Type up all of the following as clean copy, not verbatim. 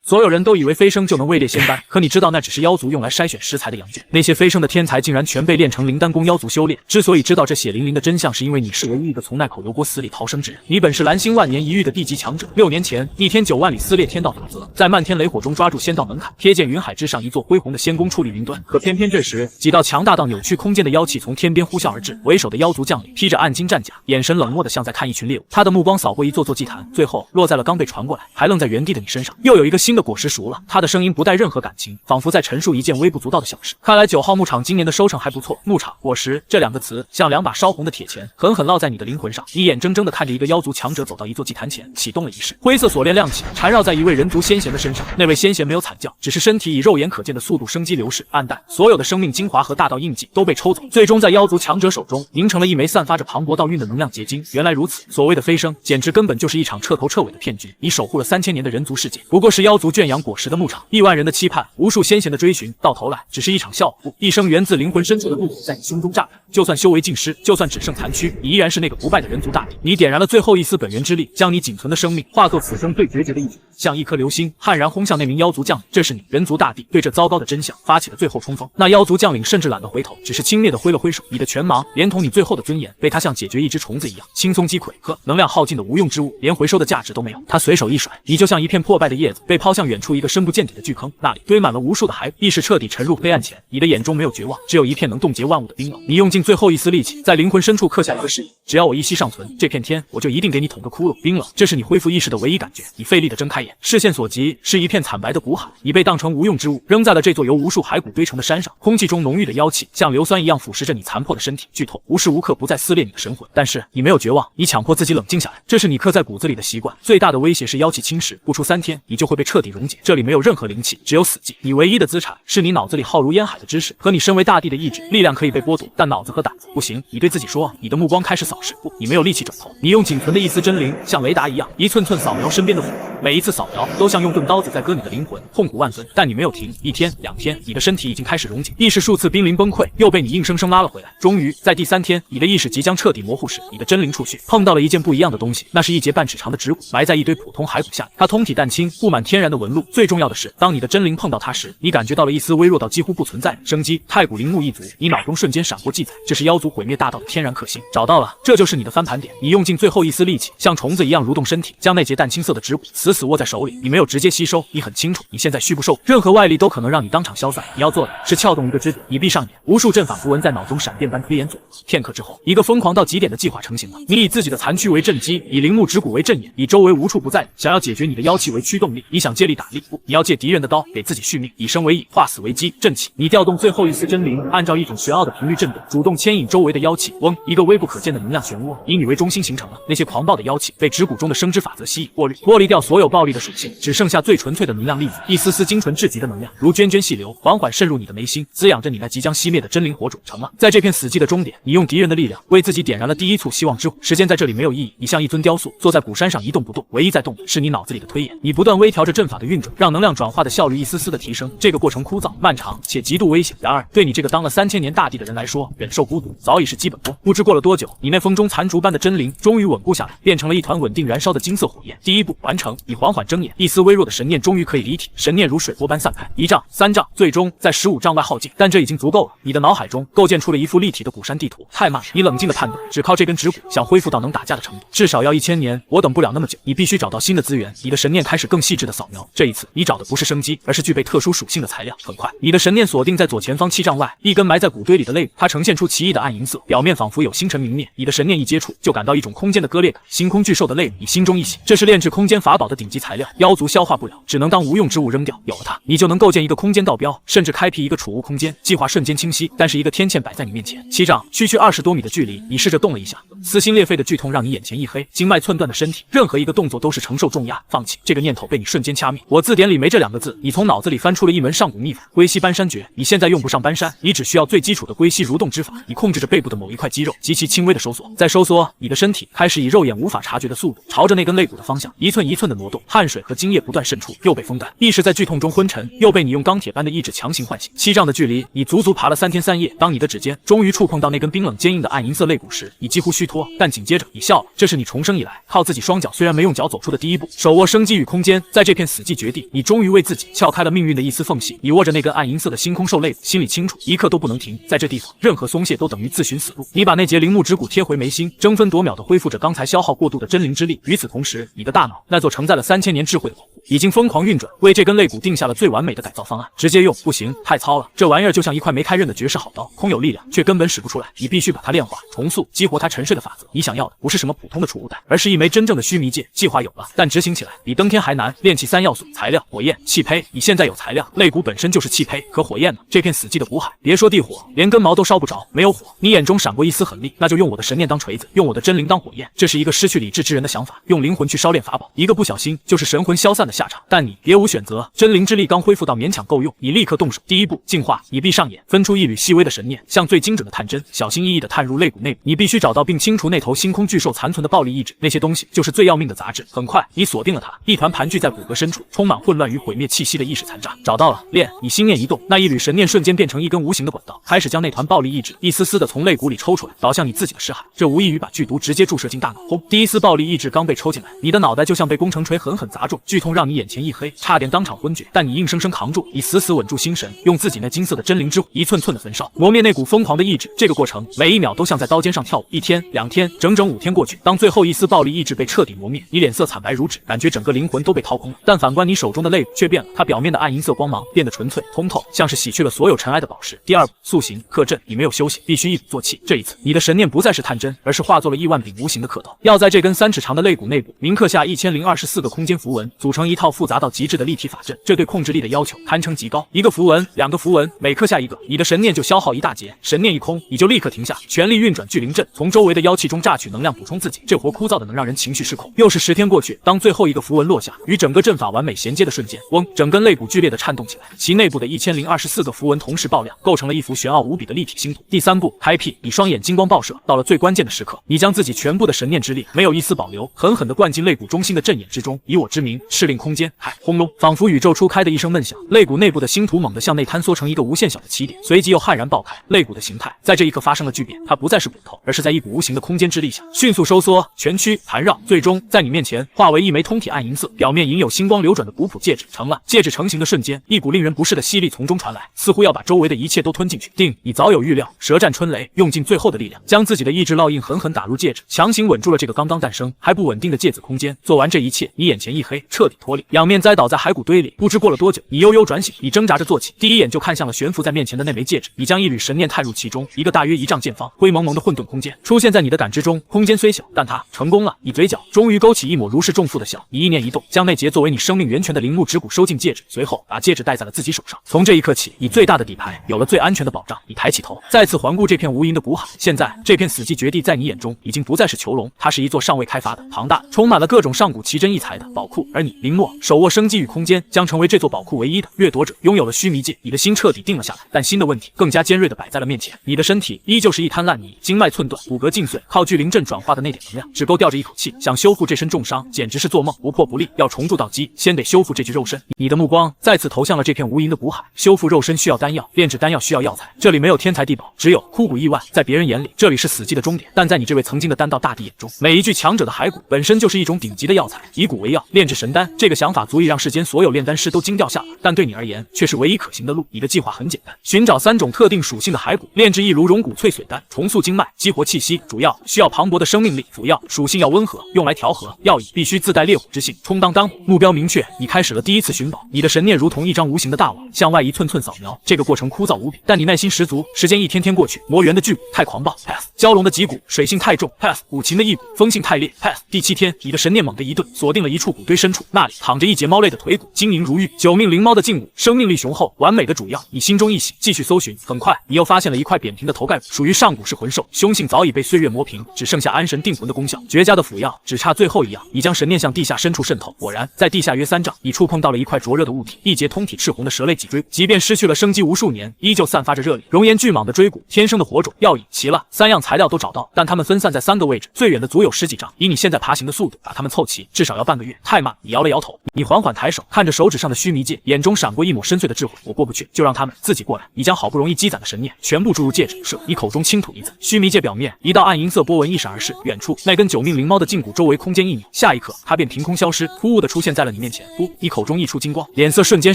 所有人都以为飞升就能位列仙丹，可你知道那只是妖族用来筛选食材的羊圈。那些飞升的天才竟然全被练成灵丹功妖族修炼。之所以知道这血淋淋的真相，是因为你是唯一一个从那口油锅死里逃生之人。你本是蓝星万年一遇的地级强者，6年前逆天9万里撕裂天道法则，在漫天雷火中抓住仙道门槛，瞥见云海之上一座恢宏的仙宫矗立云端。可偏偏这时，几道强大到扭曲空间的妖气从天边呼啸而至，为首的妖族将领披着暗金战甲，眼神冷漠的像在看一群猎物。他的目光扫过一座座祭坛，最后落在了刚被传过来还愣在原地的你身上。又有一个新的果实熟了。他的声音不带任何感情，仿佛在陈述一件微不足道的小事。看来9号牧场今年的收成还不错。牧场果实这2个词像2把烧红的铁钳，狠狠烙在你的灵魂上。你眼睁睁地看着一个妖族强者走到一座祭坛前，启动了仪式。灰色锁链亮起，缠绕在一位人族先贤的身上。那位先贤没有惨叫，只是身体以肉眼可见的速度生机流逝暗淡，所有的生命精华和大道印记都被抽走，最终在妖族强者手中凝成了一枚散发着磅礴道韵的能量结晶。原来如此，所谓的飞升，简直根本就是一场彻头彻尾的骗局。你守护了3000年的人族世界，不过是妖族圈养果实的牧场。亿万人的期盼，无数先贤的追寻，到头来只是一场笑话。一生源自灵魂深处的怒火在你胸中炸开，就算修为尽失，就算只剩残躯，你依然是那个不败的人族大帝。你点燃了最后一丝本源之力，将你仅存的生命化作此生最决绝的一击，像一颗流星悍然轰向那名妖族将领。这是你人族大帝对这糟糕的真相发起的最后冲锋。那妖族将领甚至懒得回头，只是轻蔑地挥了挥手。你的全盲，连同你最后的尊严，被他像解决一只虫子一样轻松击溃。呵，能量耗尽的无用之物，连回收的价值都没有。他随手一甩，你就像一片破败的叶子，被抛向远处一个深不见底的巨坑，那里堆满了无数的骸骨。意识彻底沉入黑暗前，你的眼中没有绝望，只有一片能冻结万物的冰冷。你用尽最后一丝力气，在灵魂深处刻下一个誓言：只要我一息尚存，这片天我就一定给你捅个窟窿。冰冷，这是你恢复意识的唯一感觉。你费力地睁开眼，视线所及是一片惨白的骨海，你被当成无用之物，扔在了这座由无数骸骨堆成的山上。空气中浓郁的妖气像硫酸一样腐蚀着你残破的身体，剧痛无时无刻不在撕裂你的神魂。但是你没有绝望，你强迫自己冷静下来，这是你刻在骨子里的习惯。最大的威胁是妖气侵蚀，不出3天，你就会被彻底溶解。这里没有任何灵气，只有死寂。你唯一的资产是你脑子里浩如烟海的知识和你身为大帝的意志。力量可以被剥夺，但脑子和胆子不行。你对自己说，你的目光开始扫视，不，你没有力气转头。你用仅存的一丝真灵，像雷达一样一寸寸扫描身边的火，每一次扫描都像用钝刀子在割你的灵魂，痛苦万分。但你没有停，1天2天，你的身体已经开始溶解，意识数次濒临崩溃，又被你硬生生拉了回来。终于在第3天，你的意识即将彻底模糊时，你的真灵触须碰到了一件不一样的东西，那是一截半尺长的指骨，埋在一堆普通骸骨下。它通体淡青，布满天然的纹路。最重要的是，当你的真灵碰到它时，你感觉到了一丝微弱到几乎不存在的生机。太古陵墓一族，你脑中瞬间闪过记载，这是妖族毁灭大道的天然克星。找到了，这就是你的翻盘点。你用尽最后一丝力气，像虫子一样蠕动身体，将那截淡青色的指骨死死握在手里。你没有直接吸收，你很清楚你现在虚不受，任何外力都可能让你当场消散。你要做的是撬动一个支点。你闭上眼，无数阵法符文在脑中闪电般推演组合。片刻之后，一个疯狂到极点的计划成型了。你以自己的残躯为阵基，以灵木指骨为阵眼，以周围无处不在想要解决你的妖气为驱动力。你想借力打力，不，你要借敌人的刀给自己续命。以生为以，化死为基，振起。你调动最后一丝真灵，按照一种玄奥的频率震动，主动牵引周围的妖气。嗡，一个微不可见的能量漩涡以你为中心形成了。那些狂暴的妖气被指骨中的生之法则吸引，过滤掉所有暴力的属性，只剩下最纯粹的能量粒子，一丝丝精纯至极的能量，如涓涓细流，缓缓渗入你的眉心，滋养着你那即将熄灭的真灵火种。成了，在这片死寂的终点，你用敌人的力量为自己点燃了第一簇希望之火。时间在这里没有意义，你像一尊雕塑，坐在古山上一动不动，唯一在动的是你脑子里的推演。你不断微调着阵法的运转，让能量转化的效率一丝丝的提升。这个过程枯燥漫长且极度危险，然而对你这个当了3000年大帝的人来说，忍受孤独早已是基本功。不知过了多久，你那风中残烛般的真灵终于稳固下来，变成了一团稳定燃烧的金色火焰。第一步完成，你缓缓睁眼，一丝微弱的神念终于可以离体，神念如水波般散开，1丈、3丈，最终在15丈外耗尽。但这已经足够了，你的脑海中构建出了一幅立体的古山地图。太慢了，你冷静地判断，只靠这根指骨想恢复到能打架的程度，至少要1000年，我等不了那么久。你必须找到新的资源，你的神念开始更细致的扫描。这一次，你找的不是生机，而是具备特殊属性的材料。很快，你的神念锁定在左前方7丈外一根埋在骨堆里的肋骨，它呈现出奇异的暗银色，表面仿佛有星辰明灭。你的神念一接触，就感到一种空间的割裂感。星空巨兽的肋骨，你心中一喜，这是炼制空间法宝的顶级材料，妖族消化不了，只能当无用之物扔掉。有了它，你就能构建一个空间道标，甚至开辟一个储物空间。计划瞬间清晰，但是一个天堑摆在你面前。7丈，区区20多米的距离，你试着动了一下，撕心裂肺的剧痛让你眼前一黑，经脉寸断的身体，任何一个动作都是承受重压。放弃这个念头被你瞬间掐灭。我字典里没这2个字。你从脑子里翻出了一门上古秘法龟息搬山诀。你现在用不上搬山，你只需要最基础的龟息蠕动之法。你控制着背部的某一块肌肉，极其轻微的收缩，再收缩，你的身体开始以肉眼无法察觉的速度朝着那根肋骨的方向一寸一寸的挪动。汗水和精液不断渗出，又被风干，意识在剧痛中昏沉，又被你用钢铁般的意志强行唤醒。7丈的距离，你足足爬了3天3夜。当你的指尖终于触碰到那根冰冷坚硬的暗银色肋骨时，你几乎虚脱，但紧接着你笑了。这是你重生以来靠自己双脚虽然没用脚走出的第一步。手握生机与空间，在这片死寂绝地，你终于为自己撬开了命运的一丝缝隙。你握着那根暗银色的星空兽肋骨，心里清楚，一刻都不能停。在这地方，任何松懈都等于自寻死路。你把那节灵木之骨贴回眉心，争分夺秒地恢复着刚才消耗过度的真灵之力。与此同时，你的大脑，那座承载了3000年智慧的宝库，已经疯狂运转，为这根肋骨定下了最完美的改造方案。直接用不行，太糙了，这玩意儿就像一块没开刃的绝世好刀，空有力量，却根本使不出来。你必须把它炼化、重塑、激活它沉睡的法则。你想要的不是什么普通的储物袋，而是一枚真正的须弥戒。计划有了，但执行起来比登天还难。炼器3要素：材料、火焰、气胚。你现在有材料，肋骨本身就是气胚，可火焰呢？这片死寂的苦海，别说地火，连根毛都烧不着，没有火。你眼中闪过一丝狠戾，那就用我的神念当锤子，用我的真灵当火焰。这是一个失去理智之人的想法，用灵魂去烧炼法宝，一个不小心就是神魂消散的下场。但你别无选择，真灵之力刚恢复到勉强够用，你立刻动手。第一步，净化。你闭上眼，分出一缕细微的神念，像最精准的探针，小心翼翼地探入肋骨内部。你必须找到并清除那头星空巨兽残存的暴力意志，那些东西就是最要命的杂质。很快，你锁定了它，一团盘踞在骨骼深处，充满混乱与毁灭气息的意识残渣。找到了，练。你心念一动，那一缕神念瞬间变成一根无形的管道，开始将那团暴力意志一丝丝地从肋骨里抽出来，导向你自己的尸骸。这无异于把剧毒直接注射进大脑。轰！第一丝暴力意志刚被抽进来，你的脑袋就像被工程锤狠狠砸中，剧痛让你眼前一黑，差点当场昏厥。但你硬生生扛住，你死死稳住心神，用自己那金色的真灵之火一寸寸的焚烧，磨灭那股疯狂的意志。这个过程每一秒都像在刀尖上跳舞。1天、2天，整整5天过去。当最后一丝暴力意志被彻底磨灭，你脸色惨白如纸，感觉整个灵魂都被掏空了。但反观你手中的肋骨却变了，它表面的暗银色光芒变得纯粹通透，像是洗去了所有尘埃的宝石。第二步，塑形刻阵。你没有休息，必须一鼓作气。这一次，你的神念不再是探针，而是化作了亿万柄无形的刻刀，要在这根3尺长的肋骨内部铭刻下1024个空间符文，组成一套复杂到极致的立体法阵。这对控制力的要求堪称极高。1个符文，2个符文，每刻下1个，你的神念就消耗一大截。神念一空，你就立刻停下，全力运转聚灵阵，从周围的妖气中榨取能量补充自己。这活枯燥的能让人情绪失控。又是10天过去，当最后1个符文落下，与整个阵法完美衔接的瞬间，嗡，整根肋骨剧烈的颤动起来，其内部的1024个符文同时爆亮，构成了一幅玄奥无比的立体星图。第3步，开辟。你双眼金光爆射，到了最关键的时刻，你将自己全部的神念之力，没有一丝保留，狠狠地灌进肋骨中心的阵眼之中。以我之名，敕令空间。嗨，轰隆！仿佛宇宙初开的一声闷响，肋骨内部的星图猛地向内坍缩成一个无限小的起点，随即又悍然爆开。肋骨的形态在这一刻发生了巨变，它不再是骨头，而是在一股无形的空间之力下迅速收缩、蜷曲、盘绕，最终在你面前化为一枚通体暗银色、表面隐有星光流转的古朴戒指。成了。戒指成型的瞬间，一股令人不适的吸力从中传来，似乎要把周围的一切都吞进去。定，你早有预料，舌战春雷，用尽最后的力量，将自己的意志烙印狠狠打入戒指，强行稳住了这个刚刚诞生还不稳定的介子空间。做完这一切，你眼前一黑，彻底脱力，仰面栽倒在骸骨堆里。不知过了多久，你悠悠转醒，你挣扎着坐起，第一眼就看向了悬浮在面前的那枚戒指。你将一缕神念探入其中，一个大约1丈见方、灰蒙蒙的混沌空间出现在你的感知中。空间虽小，但它成功了。你嘴角终于勾起一抹如释重负的笑。你意念一动，将那节作为你生命源泉的灵木之骨收进戒指，随后把戒指戴在了自己手上。从这一刻起，你最大的底牌有了最安全的保障。你抬起头，再次环顾这片无垠的古海。现在，这片死寂绝地在你眼中已经不再是囚笼，它是一座尚未开发的、庞大、充满了各种上古奇珍异材的宝库。而你，林默，手握生机与空间，将成为这座宝库唯一的掠夺者。拥有了须弥戒，你的心彻底定了下来。但新的问题更加尖锐地摆在了面前，你的身体依旧是一滩烂泥，经脉寸断，骨骼尽碎，靠聚灵阵转化的那点能量，只够吊着一口气，想修复这身重伤，简直是做梦。不破不立，要重铸道基，先得修复这具肉身。你的目光再次投向了这片无垠的古海。修复肉身需要丹药，炼制丹药需要药材，这里没有天才地宝，只有枯骨亿万。在别人眼里，这里是死寂的终点，但在你这位曾经的丹道大帝眼中，每一具强者的骸骨本身就是一种顶级的药材。以骨为药，炼制神丹，这个想法足以让世间所有炼丹师都惊掉下颚，但对你而言却是唯一可行的路。你的计划很简单，寻找3种特定属性的骸骨，炼制一炉溶骨淬髓丹，重塑经脉，激活气息。主要需要磅礴的生命力，辅药属性要温和，用来调和。药引必须自带烈火之性，充当丹火。目标明确，你开始了第一次寻宝。你的神念如同一张无形的大网，向外一寸寸扫描。这个过程枯燥无比，但你耐心十足。时间一天天过去，魔猿的巨骨太狂暴 ，pass； 蛟龙的脊骨水性太重 ，pass； 古琴的翼骨风性太烈 ，pass。第7天，你的神念猛地一顿，锁定了一处骨堆深处，那里躺着一截猫类的腿骨，晶莹如玉，9命灵猫的胫骨，生命力雄厚，完美的主药。你心中一喜，继续搜寻。很快，你又发现了一块扁平的头盖骨，属于上古式魂兽，凶性早已被岁月磨平，只剩下安神定魂的功效。绝佳的辅药，只差最后一样。你将神念向地下深处渗透，果然，在地下约3丈，你触碰到了一块灼热的物体，一节通体赤红的蛇类脊椎骨，即便失去了生机无数年，依旧散发着热力。熔岩巨蟒的椎骨，天生的火种，药引齐了，3样材料都找到，但它们分散在3个位置，最远的足有10几丈。以你现在爬行的速度，把它们凑齐，至少要半个月，太慢。你摇了摇头，你缓缓抬手，看着手指上的须弥戒，眼中闪过一抹深邃的智慧。我过不去，就让他们自己过来。你将好不容易积攒的神念全部注入戒指，射。你口中轻吐一字，须弥戒表面一道暗银色波纹一闪而逝，远处那根9命灵猫的胫骨周围空间一扭，下一刻它便凭空消失，突兀地出现在了你面前。面前。不，你口中溢出金光，脸色瞬间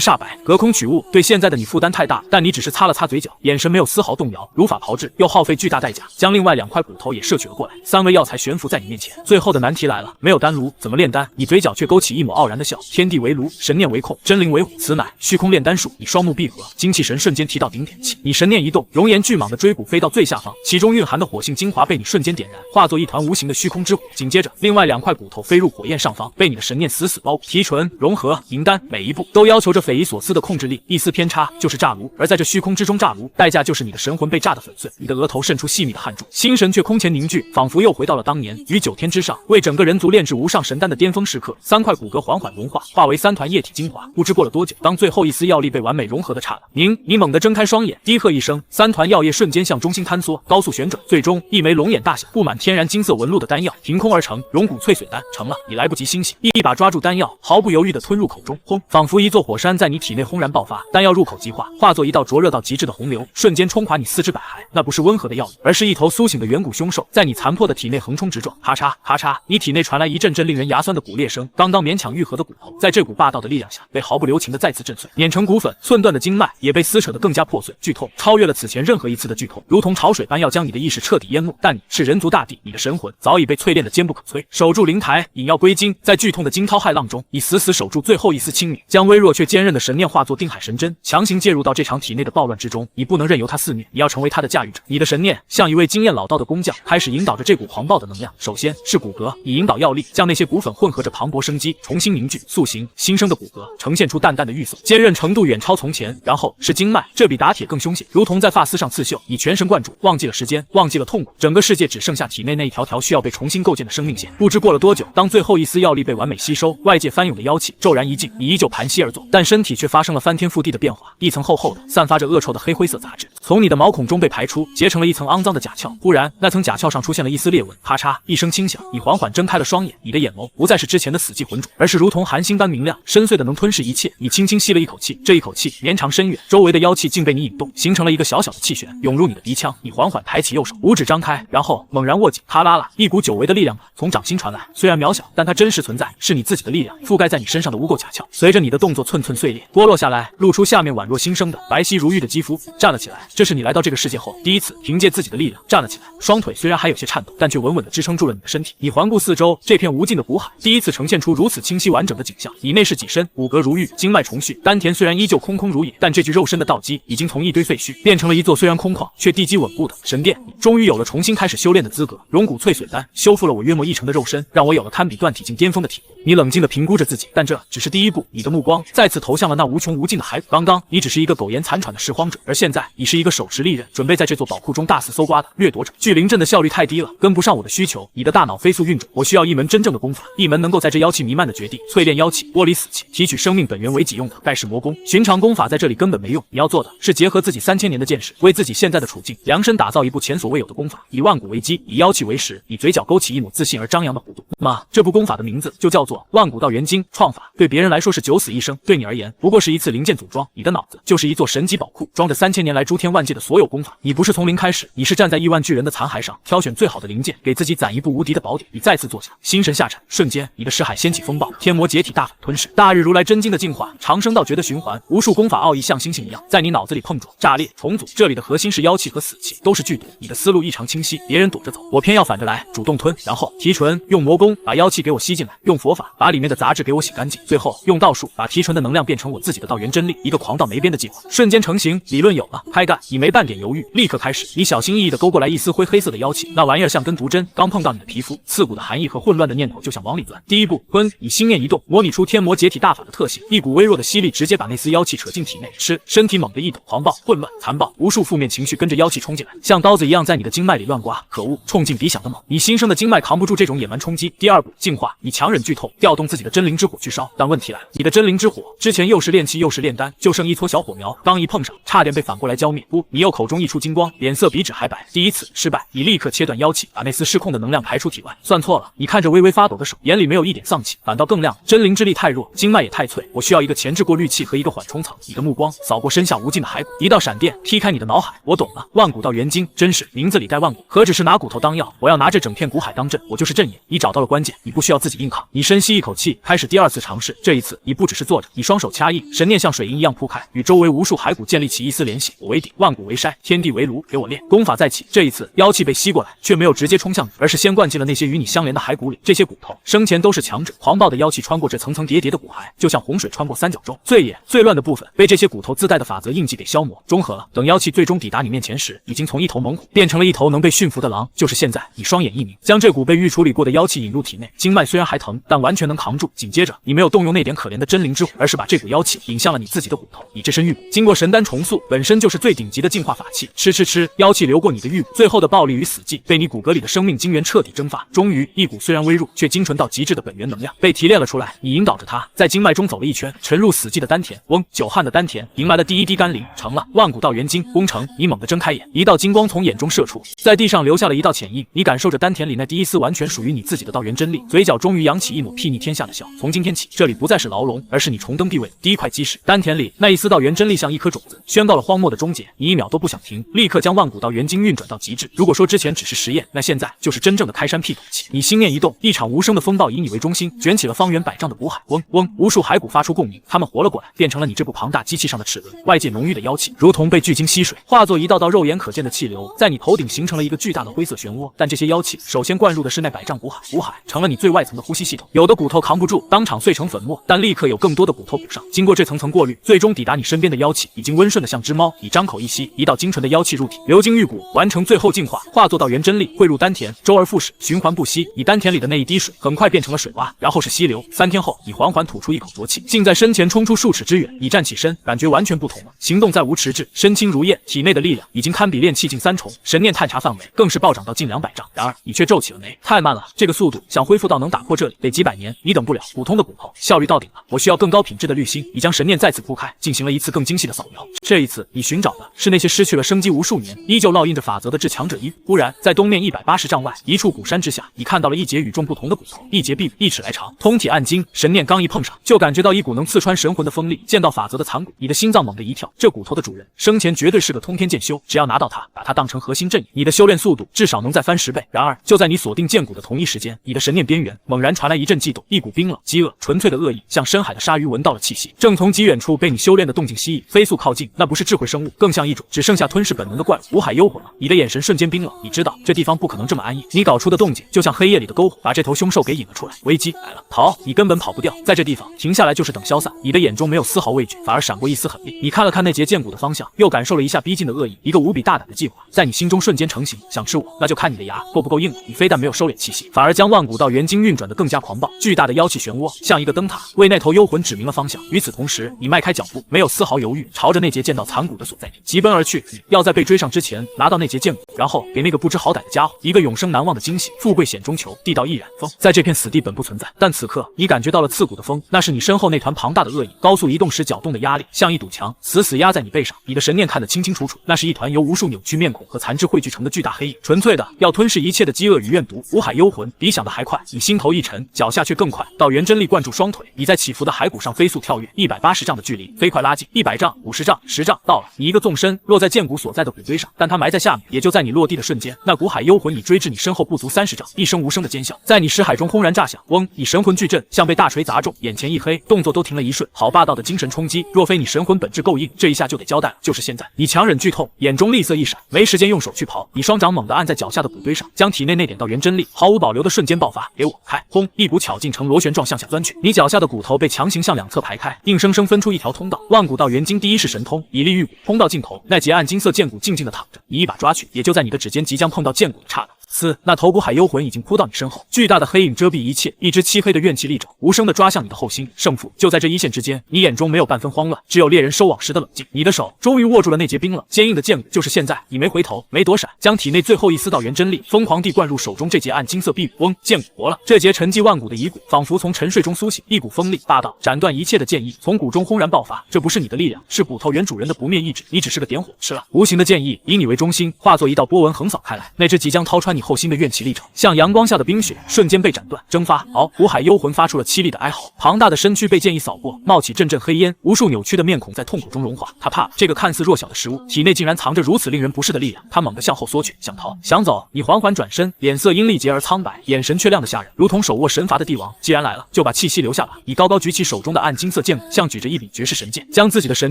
煞白，隔空取物对现在的你负担太大，但你只是擦了擦嘴角，眼神没有丝毫动摇，如法炮制，又耗费巨大代价，将另外2块骨头也摄取了过来。3味药材悬浮在你面前，最后的难题来了，没有丹炉怎么炼丹？你嘴角却勾起一抹傲然的笑。天地为炉，神念为控，真灵为火，此乃虚空炼丹术。你双目闭合，精气神瞬间提到顶点期，你神念一动，熔岩巨蟒的椎骨飞到最下方，其中蕴含的火性精华被你瞬间点燃，化作一团无形的虚空之火。紧接着，另外2块骨头飞入火焰上方，被你的神念死死包裹。提纯、融合、银丹，每一步都要求着匪夷所思的控制力，一丝偏差就是炸炉。而在这虚空之中炸炉，代价就是你的神魂被炸得粉碎，你的额头渗出细密的汗珠，心神却空前凝聚，仿佛又回到了当年于9天之上为整个人族炼制无上神丹的巅峰时刻。3块骨骼缓缓融化，化为3团液体精华。不知过了多久，当最后一丝药力被完美融合的刹那，你猛地睁开双眼，低喝一声，3团药液瞬间向中心坍缩，高速旋转，最终一枚龙眼大小、布满天然金色纹路的丹药凭空而成，龙骨淬水丹成了。你来不及欣喜，一把抓住丹药，毫不犹豫地吞入口中，轰！仿佛一座火山在你体内轰然爆发，丹药入口即化，化作一道灼热到极致的洪流，瞬间冲垮你4肢百骸。那不是温和的药力，而是一头苏醒的远古凶兽，在你残破的体内横冲直撞。咔嚓咔嚓，你体内传来一阵阵令人牙酸的骨裂声，刚刚勉强愈合的骨头，在这股霸道的力量下，被毫不留情的再次震碎，碾成骨粉，寸断的经脉也被撕扯得更加破碎。剧痛超越了此前任何一次的剧痛，如同潮水般要将你的意识彻底淹没。但你是人族大帝，你的神魂早已被淬炼得坚不可摧。守住灵台，引药归经，在剧痛的惊涛骇浪中，你死死守住最后一丝清明，将微弱却坚韧的神念化作定海神针，强行介入到这场体内的暴乱之中。你不能任由它肆虐，你要成为它的驾驭者。你的神念像一位经验老道的工匠，开始引导着这股狂暴的能量。首先是骨骼，你引导药力将那些骨粉混合着磅礴生机，重新凝聚塑形。新生的骨骼呈现出淡淡的玉色，坚韧程度远超从前。然后是经脉，这比打铁更凶险，如同在发丝上刺绣。你全神贯注，忘记了时间，忘记了痛苦，整个世界只剩下体内那一条条需要被重新构建的生命线。不知过了多久，当最后一丝药力被完美吸收，外界翻涌的妖气骤然一尽，你依旧盘膝而坐，但身体却发生了翻天覆地的变化。一层厚厚的、散发着恶臭的黑灰色杂质从你的毛孔中被排出，结成了一层肮脏的甲壳。忽然，那层甲壳上出现了一丝裂纹，咔嚓一声轻响，你缓缓睁开了双眼，你的眼眸不再是之前的死寂浑浊，而是如同寒星般明亮，深邃的能吞噬一切。你轻轻吸了一口气，这一口气绵长深远，周围的妖气竟被你引动，形成了一个小小的气旋，涌入你的鼻腔。你缓缓抬起右手，五指张开，然后猛然握紧，咔啦啦，一股久违的力量从掌心传来。虽然渺小，但它真实存在，是你自己的力量覆盖在你身上的污垢甲壳，随着你的动作寸寸碎裂，剥落下来，露出下面宛若新生的白皙如玉的肌肤。站了起来，这是你来到这个世界后第一次凭借自己的力量站了起来。双腿虽然还有些颤抖，但却稳稳地支撑住了你的身体。你环顾四周，这片无尽的骨海第一次呈现出如此清晰完整的景象。你内视己身，骨骼如玉，经脉重续，丹田虽然依旧空空如也，但这具肉身的道基已经从一堆废墟变成了一座虽然空旷却地基稳固的神殿。你终于有了重新开始修炼的资格。龙骨淬水丹修复了我约莫1成的肉身，让我有了堪比断体境巅峰的体魄。你冷静地评估着自己，但这只是第一步。你的目光再次投向了那无穷无尽的海谷。刚刚你只是一个苟延残喘的拾荒者，而现在你是一个手持利刃，准备在这座宝库中大肆搜刮的掠夺者。聚灵阵的效率太低了，跟不上我的需求。你的大脑飞速运转，我需要一门真正的功法，一门能够在这妖气弥漫的绝地淬炼妖气、剥离死气、提取生命本源为己用的盖世魔功。寻常功法在这里根本没用，你要做的是结合自己3000年的见识，为自己现在的处境量身打造一部前所未有的功法，以万古为基，以妖气为食。你嘴角勾起一抹自信而张扬的弧度。这部功法的名字就叫做万古道元经创法。对别人来说是九死一生，对你而言不过是一次零件组装。你的脑子就是一座神级宝库，装着3000年来诸天万界的所有功法。你不是从零开始，你是站在亿万巨人的残骸上，挑选最好的零件，给自己攒一部无敌的宝典。你再次坐下，心神下沉，瞬间你的识海掀起风暴，天魔解体，大反吞噬，大日如来真经的进化，长生道诀的循环，无数功法奥义像星星一样在你脑子里碰撞、炸裂、重组。这里的核心是妖气和死气，都是剧毒。你的思路异常清晰，别人躲着走，我偏要反着来，主动吞，然后提纯，用魔功把妖气给我吸进来，用佛法把里面的杂质给我洗干净，最后用道术把提纯的能量变成我自己的道元真力。一个狂到没边的计划瞬间成型，理论有了，开干！你没半点犹豫，立刻开始。你小心翼翼地勾过来一丝灰黑色的妖气，那玩意儿像根毒针，刚碰到你的皮肤，刺骨的寒意和混乱的念头就想往里钻。第一步，吞！你心念一动，模拟出天魔解体大法的特性，一股微弱的吸力直接把那丝妖气扯进体内。吃！身体猛地一抖，狂暴、混乱、残暴，无数负面情绪跟着妖气冲进来，像刀子一样在你的经脉里乱刮。可恶，冲劲比想的猛，你新生的经脉扛不住这种野蛮冲击。第二步，净化！你强忍剧痛，调动自己的真灵之火去烧。但问题来了，你的真灵之火之前又是炼气又是炼丹，就剩一撮小火苗，刚一碰上，差点被反过来浇灭。不，你又口中溢出金光，脸色比纸还白。第一次失败，你立刻切断妖气，把那丝失控的能量排出体外。算错了，你看着微微发抖的手，眼里没有一点丧气，反倒更亮了。真灵之力太弱，经脉也太脆，我需要一个前置过滤器和一个缓冲层。你的目光扫过身下无尽的骸骨，一道闪电劈开你的脑海。我懂了，万骨道元晶，真是名字里带万骨，何止是拿骨头当药？我要拿这整片骨海当阵，我就是阵眼。你找到了关键，你不需要自己硬扛。你深吸一口气，开始第二次尝试。这一次，你不只是坐着，你双手掐印，神念像水银一样铺开，与周围无数骸骨建立起一丝联系。我为顶，万骨为筛，天地为炉，给我练。功法再起，这一次妖气被吸过来，却没有直接冲向你，而是先灌进了那些与你相连的骸骨里。这些骨头生前都是强者，狂暴的妖气穿过这层层叠叠的骨骸，就像洪水穿过三角洲，最野最乱的部分被这些骨头自带的法则印记给消磨中和了。等妖气最终抵达你面前时，已经从一头猛虎变成了一头能被驯服的狼。就是现在，你双眼一明，将这股被预处理过的妖气引入体内，经脉虽然还疼，但完全能扛住。紧接着，你没有动用那点可怜的真灵之火，而是把这股妖气引向了你自己的骨头。你这身玉骨经过神丹重塑，本身就是最顶级的净化法器。吃，妖气流过你的玉骨，最后的暴力与死寂被你骨骼里的生命精元彻底蒸发。终于，一股虽然微弱却精纯到极致的本源能量被提炼了出来。你引导着它在经脉中走了一圈，沉入死寂的丹田。嗡，久旱的丹田迎来了第一滴甘霖，成了万骨道元晶。功成，你猛地睁开眼，一道金光从眼中射出，在地上留下了一道浅印。你感受着丹田里那第一丝完全属于你自己的道元真力，嘴角终于扬起一抹睥睨天下的笑。从今天起，这里不再是牢笼，而是你重登地位第一块基石。丹田里那一丝道元真力像一颗种子，宣告了荒漠的终结。你一秒都不想停，立刻将万骨道元晶运转到极致。如果说之前只是实验，那现在就是真正的开山辟土期。你心念一动，一场无声的风暴以你为中心，卷起了方圆100丈的骨海。嗡嗡，无数骸骨发出共鸣，它们活了过来，变成了你这部庞大机器上的齿轮。外界浓郁的妖气如同被巨鲸吸水，化作一道道肉眼可见的气流，在你头顶形成了一个巨大的灰色漩涡。但这些妖气首先灌入的是那100丈骨海，骨海成了你最外层的呼吸系统。有的骨头扛不住，当场碎成粉末，但立刻有更多的骨头补上。经过这层层过滤，最终抵达你身边的妖气已经温顺的像只猫。你张口一吸，一道精纯的妖气入体，流经玉骨，完成最后净化，化作道元真力汇入丹田，周而复始，循环不息。你丹田里的那一滴水很快变成了水洼，然后是溪流。3天后，你缓缓吐出一口浊气，竟在身前冲出数尺之远。你站起身，感觉完全不同了，行动再无迟滞，身轻如燕，体内的力量已经堪比炼气近3重，神念探查范围更是暴涨到近200丈。然而你却皱起了眉，太慢了，这个速度想恢复到能打破这里得几百年，你等不了。普通的骨头效率到顶了，我需要更高品质的滤芯。你将神念再次铺开，进行了一次更精细的扫描。这一次你寻找的是那些失去了生机无数年，依旧烙印着法则的至强者遗骨。忽然在东面180丈外一处古山之下，你看到了一截与众不同的骨头，一截臂1尺来长，通体暗金。神念刚一碰上，就感觉到一股能刺穿神魂的锋利。见到法则的残骨，你的心脏猛地一跳，这骨头的主人生前绝对是个通天剑修，只要拿到它，把它当成核心阵眼，你的修炼速度至少能再翻10倍。然而就在你锁定剑骨的同一时间，你的神念边缘猛然传来一阵悸动，一股冰冷、饥饿、纯粹的恶意，像深海的鲨鱼闻到了气息，正从极远处被你修炼的动静吸引，飞速靠近。那不是智慧生物，更像一种只剩下吞噬本能的怪物。五海幽魂了，你的眼神瞬间冰冷，你知道这地方不可能这么安逸。你搞出的动静就像黑夜里的篝火，把这头凶兽给引了出来。危机来了，逃！你根本跑不掉，在这地方停下来就是等消散。你的眼中没有丝毫畏惧，反而闪过一丝狠厉。你看了看那截剑骨的方向，又感受了一下逼近的恶意，一个无比大胆的计划在你心中瞬间成型。想吃我，那就看你的牙够不够硬了。你非但没有收敛气息，反而将万骨道元晶运转得更加狂暴。巨大的妖气漩涡像一个灯塔，为那头幽魂指明了方向。与此同时，你迈开脚步，没有丝毫犹豫，朝着那截见到残骨的所在地疾奔而去。你要在被追上之前拿到那截剑骨，然后给那个不知好歹的家伙一个永生难忘的惊喜。富贵险中求，地道亦然。风在这片死地本不存在，但此刻你感觉到了刺骨的风，那是你身后那团庞大的恶意。高速移动时搅动的压力像一堵墙，死死压在你背上。你的神念看得清清楚楚，那是一团由无数扭曲面孔和残肢汇聚成的巨大黑影，纯粹的要吞噬一切的饥饿与怨毒。五海幽魂比想的还快，你心头一沉，脚下却更快。道元真力灌注双腿，你在起伏的骸骨上飞速跳跃，180丈的距离飞快拉近，100丈、50丈、10丈，到了。你一个纵身落在剑骨所在的骨堆上，但它埋在下面。也就在你落地的瞬间，那股海幽魂已追至你身后不足30丈，一声无声的尖啸在你识海中轰然炸响。嗡！你神魂巨震，像被大锤砸中，眼前一黑，动作都停了一瞬。好霸道的精神冲击，若非你神魂本质够硬，这一下就得交代了。就是现在，你强忍剧痛，眼中厉色一闪，没时间用手去刨，你双掌猛地按在脚下的骨堆上，将体内那点道元真力毫无保留的瞬间爆发。给我开！轰！一股巧劲呈螺旋状向下钻去，你脚下的骨头被强行向两侧排开，硬生生分出一条通道。万骨道元晶第一式神通，以力御骨，通到尽头，那截暗金色剑骨静静的躺着，你一把抓去，也就在你的指尖即将碰到剑骨的刹那。呲！那头骨海幽魂已经扑到你身后，巨大的黑影遮蔽一切，一只漆黑的怨气利爪无声地抓向你的后心。胜负就在这一线之间，你眼中没有半分慌乱，只有猎人收网时的冷静。你的手终于握住了那截冰冷坚硬的剑骨，就是现在！你没回头，没躲闪，将体内最后一丝道元真力疯狂地灌入手中这截暗金色碧羽。嗡，剑骨活了！这截沉寂万古的遗骨仿佛从沉睡中苏醒，一股锋利霸道、斩断一切的剑意从骨中轰然爆发。这不是你的力量，是骨头原主人的不灭意志，你只是个点火。吃了！无形的剑意以你为中心，化作一道波纹横扫开来。那只即将掏穿你后心的怨气历程，像阳光下的冰雪，瞬间被斩断、蒸发。骨海幽魂发出了凄厉的哀嚎，庞大的身躯被剑意扫过，冒起阵阵黑烟，无数扭曲的面孔在痛苦中融化。他怕这个看似弱小的食物，体内竟然藏着如此令人不适的力量。他猛地向后缩去，想逃，想走。你缓缓转身，脸色因力竭而苍白，眼神却亮得吓人，如同手握神罚的帝王。既然来了，就把气息留下吧。你高高举起手中的暗金色剑骨，像举着一柄绝世神剑，将自己的神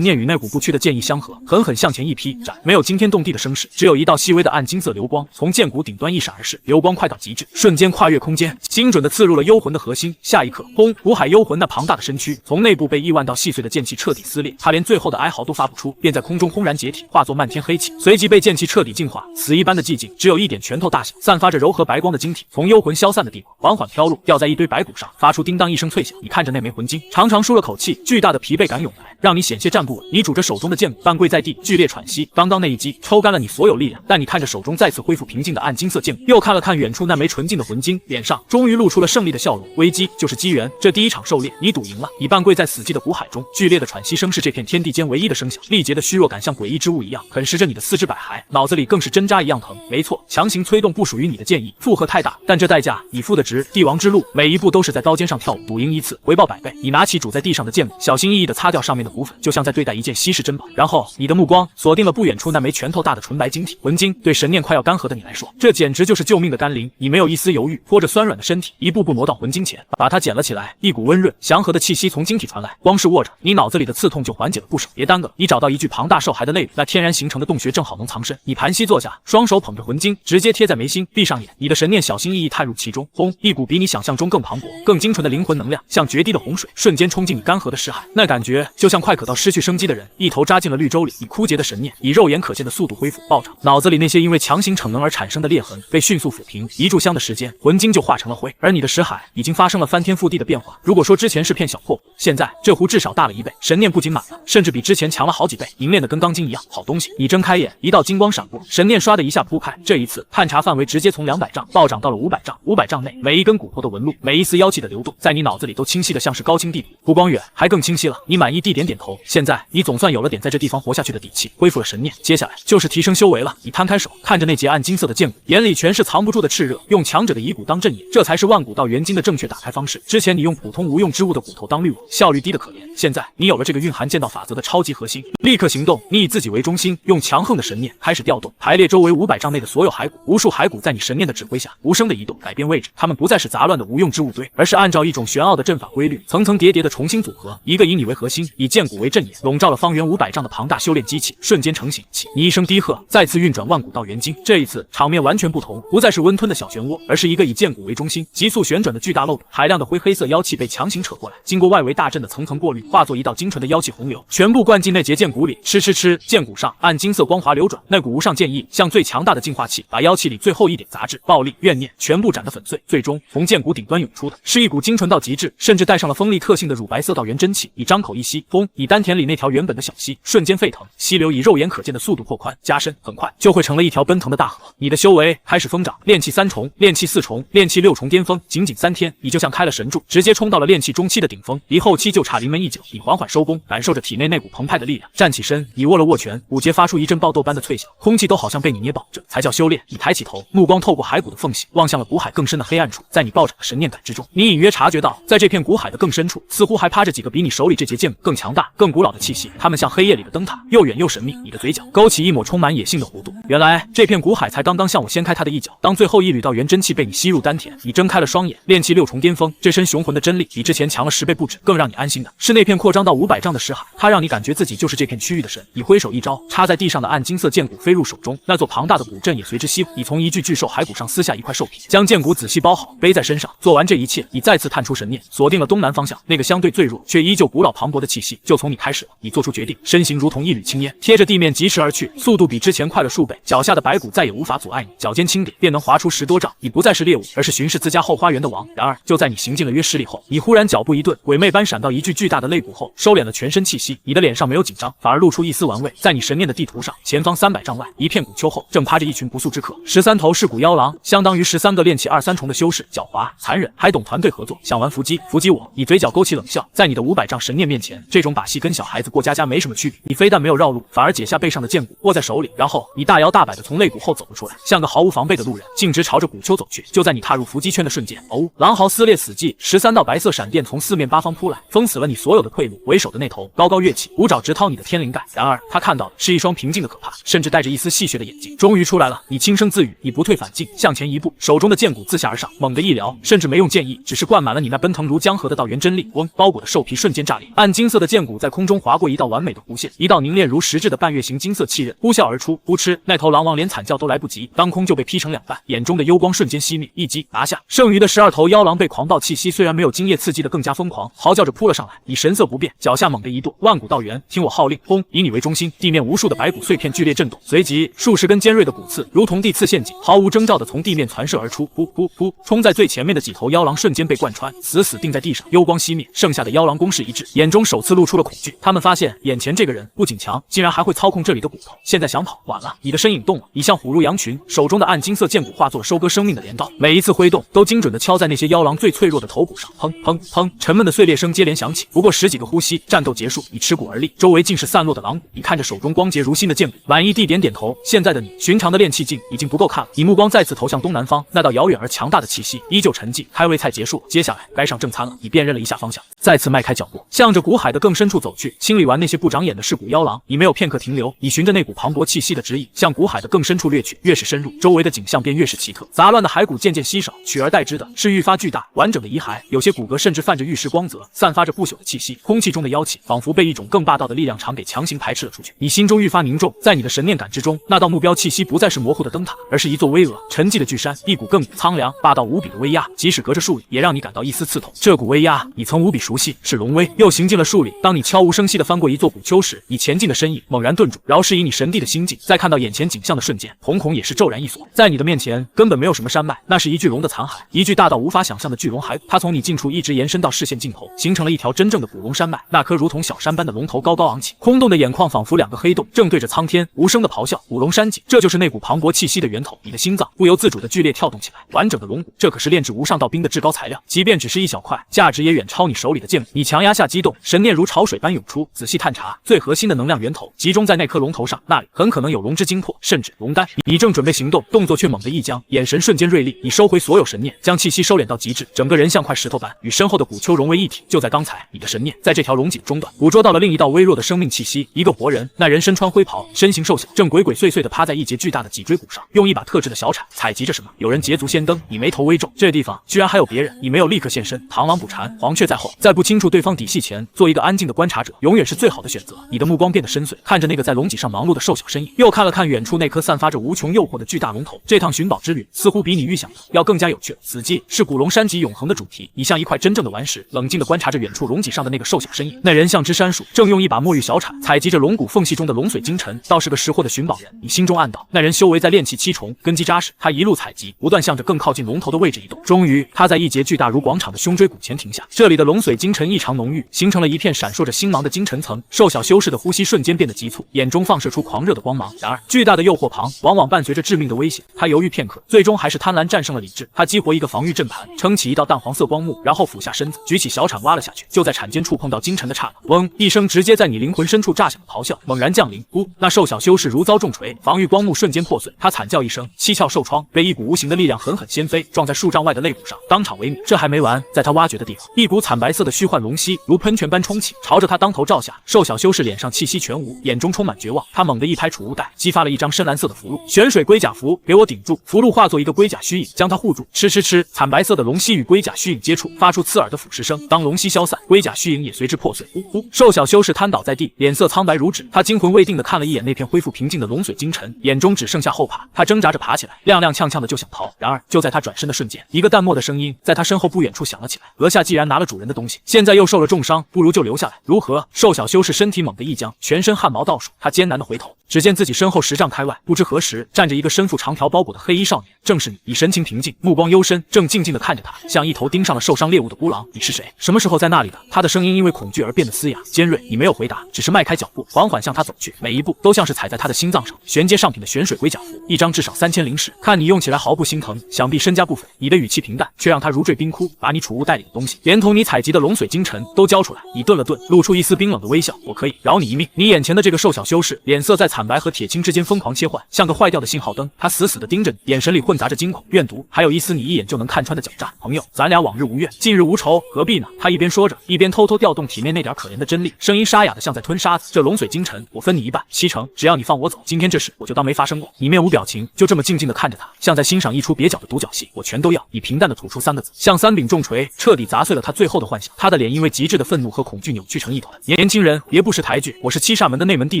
念与那股不屈的剑意相合，狠狠向前一劈斩。没有惊天动地的声势，只有一道细微的暗金色流光从剑骨顶端一闪而逝，流光快到极致，瞬间跨越空间，精准地刺入了幽魂的核心。下一刻，轰！骨海幽魂那庞大的身躯从内部被亿万道细碎的剑气彻底撕裂，他连最后的哀嚎都发不出，便在空中轰然解体，化作漫天黑气，随即被剑气彻底净化。死一般的寂静，只有一点拳头大小，散发着柔和白光的晶体从幽魂消散的地方缓缓飘落，掉在一堆白骨上，发出叮当一声脆响。你看着那枚魂晶，长长舒了口气，巨大的疲惫感涌来，让你险些站不稳。你拄着手中的剑骨，半跪在地，剧烈喘息。刚刚那一击抽干了你所有力量，但你看着手中再次恢复平静的暗金色剑骨，又看了看远处那枚纯净的魂晶，脸上终于露出了胜利的笑容。危机就是机缘，这第一场狩猎你赌赢了。你半跪在死寂的骨海中，剧烈的喘息声是这片天地间唯一的声响，力竭的虚弱感像诡异之物一样啃食着你的四肢百骸，脑子里更是针扎一样疼。没错，强行催动不属于你的剑意，负荷太大，但这代价你付得值。帝王之路每一步都是在刀尖上跳舞，赌赢一次回报100倍。你拿起煮在地上的剑骨，小心翼翼地擦掉上面的骨粉，就像在对待一件稀世珍宝。然后你的目光锁定了不远处那枚拳头大的纯白晶体魂晶。对神念快要干涸的你来说，这简直就是救命的甘霖。你没有一丝犹豫，拖着酸软的身体一步步挪到魂晶前，把它捡了起来。一股温润祥和的气息从晶体传来，光是握着，你脑子里的刺痛就缓解了不少。别耽搁，你找到一具庞大受害的肋骨，那天然形成的洞穴正好能藏身。你盘膝坐下，双手捧着魂晶，直接贴在眉心，闭上眼，你的神念小心翼翼探入其中。轰！一股比你想象中更磅礴、更精纯的灵魂能量，像决堤的洪水，瞬间冲进你干涸的尸海。那感觉就像快渴到失去生机的人，一头扎进了绿洲里。你枯竭的神念以肉眼可见的速度恢复暴涨，脑子里那些因为强行逞能而产生的裂痕被迅速抚平。一炷香的时间，魂晶就化成了灰，而你的识海已经发生了翻天覆地的变化。如果说之前是片小破壶，现在这壶至少大了1倍，神念不仅满了，甚至比之前强了好几倍，凝练的跟钢筋一样。好东西！你睁开眼，一道金光闪过，神念唰的一下铺开，这一次探查范围直接从200丈暴涨到了500丈。500丈内，每一根骨头的纹路，每一丝妖气的流动，在你脑子里都清晰的像是高清地图。不光远，还更清晰了。你满意地点点头，现在你总算有了点在这地方活下去的底气，恢复了神念。接下来就是提升修为了。你摊开手，看着那截暗金色的剑骨，眼里全是藏不住的炽热。用强者的遗骨当阵眼，这才是万骨到元金的正确打开方式。之前你用普通无用之物的骨头当滤网，效率低得可怜。现在你有了这个蕴含剑道法则的超级核心，立刻行动。你以自己为中心，用强横的神念开始调动，排列周围500丈内的所有骸骨。无数骸骨在你神念的指挥下无声的移动，改变位置。它们不再是杂乱的无用之物堆，而是按照一种玄奥的阵法规律，层层叠叠的重新组合。一个以你为核心，以剑骨为阵眼，笼罩了方圆500丈的庞大修炼机器瞬间成型起。你一声低喝，再次运转万骨到元金。这一次场面完全不同，不再是温吞的小漩涡，而是一个以剑骨为中心急速旋转的巨大漏斗。海量的灰黑色妖气被强行扯过来，经过外围大阵的层层过滤，化作一道精纯的妖气洪流，全部灌进那截剑骨里。吃吃吃，剑骨上暗金色光华流转，那股无上剑意像最强大的净化器，把妖气里最后一点杂质、暴力、怨念全部斩得粉碎。最终从剑骨顶端涌出的是一股精纯到极致，甚至带上了锋利特性的乳白色道元真气。你张口一吸，轰！你丹田里那条原本的小溪瞬间沸腾，溪流以肉眼可见的速度扩宽加深，很快就会成了一条奔腾的大河。你的修为开始疯长，炼气3重，炼气4重，炼气6重巅峰，仅仅3天，你就像开了神柱，直接冲到了炼气中期的顶峰，离后期就差临门一脚。你缓缓收工，感受着体内那股澎湃的力量，站起身，你握了握拳，骨节发出一阵爆豆般的脆响，空气都好像被你捏爆，这才叫修炼。你抬起头，目光透过骸骨的缝隙，望向了骨海更深的黑暗处。在你暴涨的神念感之中，你隐约察觉到，在这片骨海的更深处，似乎还趴着几个比你手里这截剑更强大、更古老的气息。它们像黑夜里的灯塔，又远又神秘。你的嘴角勾起一抹充满野性的弧度。原来这片骨海才刚刚向我掀开它的一角。当最后一缕道元真气被你吸入丹田，你睁开了双眼，炼气6重巅峰，这身雄浑的真力比之前强了10倍不止。更让你安心的是那片扩张到500丈的尸海，它让你感觉自己就是这片区域的神。你挥手一招，插在地上的暗金色剑骨飞入手中，那座庞大的骨阵也随之吸。你从一具巨兽骸骨上撕下一块兽皮，将剑骨仔细包好，背在身上。做完这一切，你再次探出神念，锁定了东南方向，那个相对最弱却依旧古老磅礴的气息就从你开始了。你做出决定，身形如同一缕青烟，贴着地面疾驰而去，速度比之前快了数倍。脚下的白骨再也无法阻碍你，脚尖轻点，便能划出10多丈，已不再是猎物，而是巡视自家后花园的王。然而就在你行进了约10里后，你忽然脚步一顿，鬼魅般闪到一具巨大的肋骨后，收敛了全身气息。你的脸上没有紧张，反而露出一丝玩味。在你神念的地图上，前方300丈外，一片古丘后，正趴着一群不速之客，13头噬骨妖狼，相当于13个炼气2、3重的修士，狡猾残忍，还懂团队合作，想玩伏击我。你嘴角勾起冷笑，在你的500丈神念面前，这种把戏跟小孩子过家家没什么区别。你非但没有绕路，反而解下背上的剑骨握在手里，然后你大摇大摆地从肋骨后走了出来，像个毫无防备的路人，径直朝着古丘走去。就在你踏入伏击圈的瞬间，狼嚎撕裂死寂，13道白色闪电从4面8方扑来，封死了你所有的退路。为首的那头高高跃起，五爪直掏你的天灵盖。然而他看到的是一双平静的可怕，甚至带着一丝戏谑的眼睛。终于出来了，你轻声自语，你不退反进，向前一步，手中的剑骨自下而上，猛地一撩，甚至没用剑意，只是灌满了你那奔腾如江河的道元真力。包裹的兽皮瞬间炸裂，暗金色的剑骨在空中划过一道完美的弧线，一道凝练如实质的半月形金色气刃呼啸而出。扑哧，那头狼王连惨叫都来不及，当空就被劈成2半，眼中的幽光瞬间熄灭，一击拿下。剩余的12头妖狼被狂暴气息虽然没有精液刺激的更加疯狂，嚎叫着扑了上来。你神色不变，脚下猛地一跺，万古道元，听我号令！轰！以你为中心，地面无数的白骨碎片剧烈震动，随即数十根尖锐的骨刺如同地刺陷阱，毫无征兆的从地面传射而出。噗噗噗！冲在最前面的几头妖狼瞬间被贯穿，死死定在地上，幽光熄灭。剩下的妖狼攻势一致，眼中首次露出了恐惧。他们发现眼前这个人不仅强，竟然还会操控这里的骨头。现在想跑，晚了。你的身影动了，你像虎入羊群，手中的暗金色剑骨化作了收割生命的镰刀，每一次挥动都精准地敲在那些妖狼最脆弱的头骨上。砰砰砰！沉闷的碎裂声接连响起。不过10几个呼吸，战斗结束，你持骨而立，周围尽是散落的狼骨。你看着手中光洁如新的剑骨，满意地点点头。现在的你，寻常的炼气境已经不够看了。你目光再次投向东南方，那道遥远而强大的气息依旧沉寂。开胃菜结束，接下来该上正餐了。你辨认了一下方向，再次迈开脚步，向着古海的更深处走去。清理完那些不长眼的噬骨妖狼，你没有片刻停留，你循着那股磅礴气息的指引，向古海的更深处掠去。越是深入，周围的景象便越是奇特，杂乱的骸骨渐渐稀少，取而代之的是愈发巨大完整的遗骸，有些骨骼甚至泛着玉石光泽，散发着不朽的气息。空气中的妖气仿佛被一种更霸道的力量场给强行排斥了出去。你心中愈发凝重，在你的神念感知中，那道目标气息不再是模糊的灯塔，而是一座巍峨沉寂的巨山，一股亘古苍凉霸道无比的威压，即使隔着数里，也让你感到一丝刺痛。这股威压你曾无比熟悉，是龙威。又行进了数里，当你悄无声息地翻过一座古丘时，你前进的身影猛然顿住，饶是以你神地的心境，在看到眼前景象的瞬间，瞳孔也是骤然一锁。在你的面前根本没有什么山脉，那是一具龙的残骸，一具大到无法想象的巨龙骸骨，它从你近处一直延伸到视线尽头，形成了一条真正的古龙山脉。那颗如同小山般的龙头高高昂起，空洞的眼眶仿佛2个黑洞，正对着苍天无声的咆哮。古龙山脊，这就是那股磅礴气息的源头。你的心脏不由自主的剧烈跳动起来。完整的龙骨，这可是炼制无上道兵的至高材料，即便只是一小块，价值也远超你手里的剑骨。你强压下激动，神念如潮水般涌出，仔细探查，最核心的能量源头集中在那颗龙头上，那里很可能有龙之精魄，甚至龙丹。你正准备行动，动作却猛地一僵，眼神瞬间锐利。你收回所有神念，将气息收敛到极致，整个人像块石头般与身后的古丘融为一体。就在刚才，你的神念在这条龙脊中段捕捉到了另一道微弱的生命气息，一个活人。那人身穿灰袍，身形瘦小，正鬼鬼祟祟地趴在一截巨大的脊椎骨上，用一把特制的小铲采集着什么。有人捷足先登，你眉头微皱，这地方居然还有别人。你没有立刻现身，螳螂捕蝉，黄雀在后，在不清楚对方底细前，做一个安静的观察者，永远是最好的选择。你的目光变得深邃，看着那个在龙脊上忙碌的瘦小身影，又看了看远处那颗散发着无穷诱惑的巨大龙头。这趟寻宝之旅似乎比你预想的要更加有趣。死寂是古龙山脊永恒的主题。你像一块真正的顽石，冷静地观察着远处龙脊上的那个瘦小身影。那人像只山鼠，正用一把墨玉小铲采集着龙骨缝隙中的龙髓精沉，倒是个识货的寻宝人。你心中暗道，那人修为在炼气7重，根基扎实。他一路采集，不断向着更靠近龙头的位置移动。终于，他在一节巨大如广场的胸椎骨前停下。这里的龙髓精沉异常浓郁，形成了一片闪烁着星芒的精沉层。瘦小修士的呼吸瞬间变得急促，眼中放射出狂热的光芒。然而，巨大的诱惑旁往往伴随着致命的危险。他犹豫片刻，最终还是贪婪战胜了理智。他激活一个防御阵盘，撑起一道淡黄色光幕，然后俯下身子，举起小铲挖了下去。就在铲尖触碰到精沉的刹那，嗡一声直接在你灵魂深处炸响的咆哮猛然降临。那瘦小修士如遭重锤，防御光幕瞬间破碎。他惨叫一声，七窍受创，被一股无形的力量狠狠掀飞，撞在数丈外的肋骨上，当场萎靡。这还没完，在他挖掘的地方，一股惨白色的虚幻龙息如喷泉般冲起，朝着他当头照下。瘦小修士脸上气息全无，眼中充满绝望。他猛地一拍储物袋，激发了一张深蓝色的符箓，玄水龟甲符，给我顶住！符箓化作一个龟甲虚影，将他护住。吃吃吃，惨白色的龙息与龟甲虚影接触，发出刺耳的腐蚀声。当龙息消散，龟甲虚影也随之破碎。瘦小修士瘫倒在地，脸色苍白如纸。他惊魂未定地看了一眼那片恢复平静的龙髓精沉，眼中只剩下后怕。他挣扎着爬起来，踉踉跄跄的就想逃。然而就在他转身的瞬间，一个淡漠的声音在他身后不远处响了起来：阁下既然拿了主人的东西，现在又受了重伤，不如就留下来，如何？瘦小修士身体猛地一僵，全身汗毛倒竖。他艰难地回头，只见自己身后10丈开外，不知何时站着一个身负长长条包裹的黑衣少年，正是你。你神情平静，目光幽深，正静静地看着他，像一头盯上了受伤猎物的孤狼。你是谁？什么时候在那里的？他的声音因为恐惧而变得嘶哑尖锐。你没有回答，只是迈开脚步，缓缓向他走去，每一步都像是踩在他的心脏上。悬接上品的悬水龟甲服，一张至少3000灵石，看你用起来毫不心疼，想必身家不菲。你的语气平淡，却让他如坠冰窟，把你储物袋里的东西，连同你采集的龙髓精尘都交出来。你顿了顿，露出一丝冰冷的微笑。我可以饶你一命。你眼前的这个瘦小修士，脸色在惨白和铁青之间疯狂切换，像个坏掉的信号灯。他死死地盯着你，眼神里混杂着惊恐、怨毒，还有一丝你一眼就能看穿的狡诈。朋友，咱俩往日无怨，近日无仇，何必呢？他一边说着，一边偷偷调动体内那点可怜的真力，声音沙哑的像在吞沙子。这龙髓精尘，我分你一半，70%，只要你放我走，今天这事我就当没发生过。你面无表情，就这么静静地看着他，像在欣赏一出蹩脚的独角戏。我全都要。你平淡地吐出3个字，像3柄重锤，彻底砸碎了他最后的幻想。他的脸因为极致的愤怒和恐惧扭曲成一团。年轻人，别不识抬举，我是七煞门的内门弟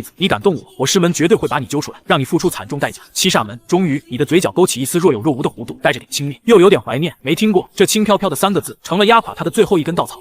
子，你敢动我，我师门绝对会把你揪出来，让你付出惨重代价。七煞门，终于，你的嘴角勾起一丝若有若无的弧度，带着点轻蔑，又有点怀念。没听过，这轻飘飘的3个字，成了压垮他的最后一根稻草。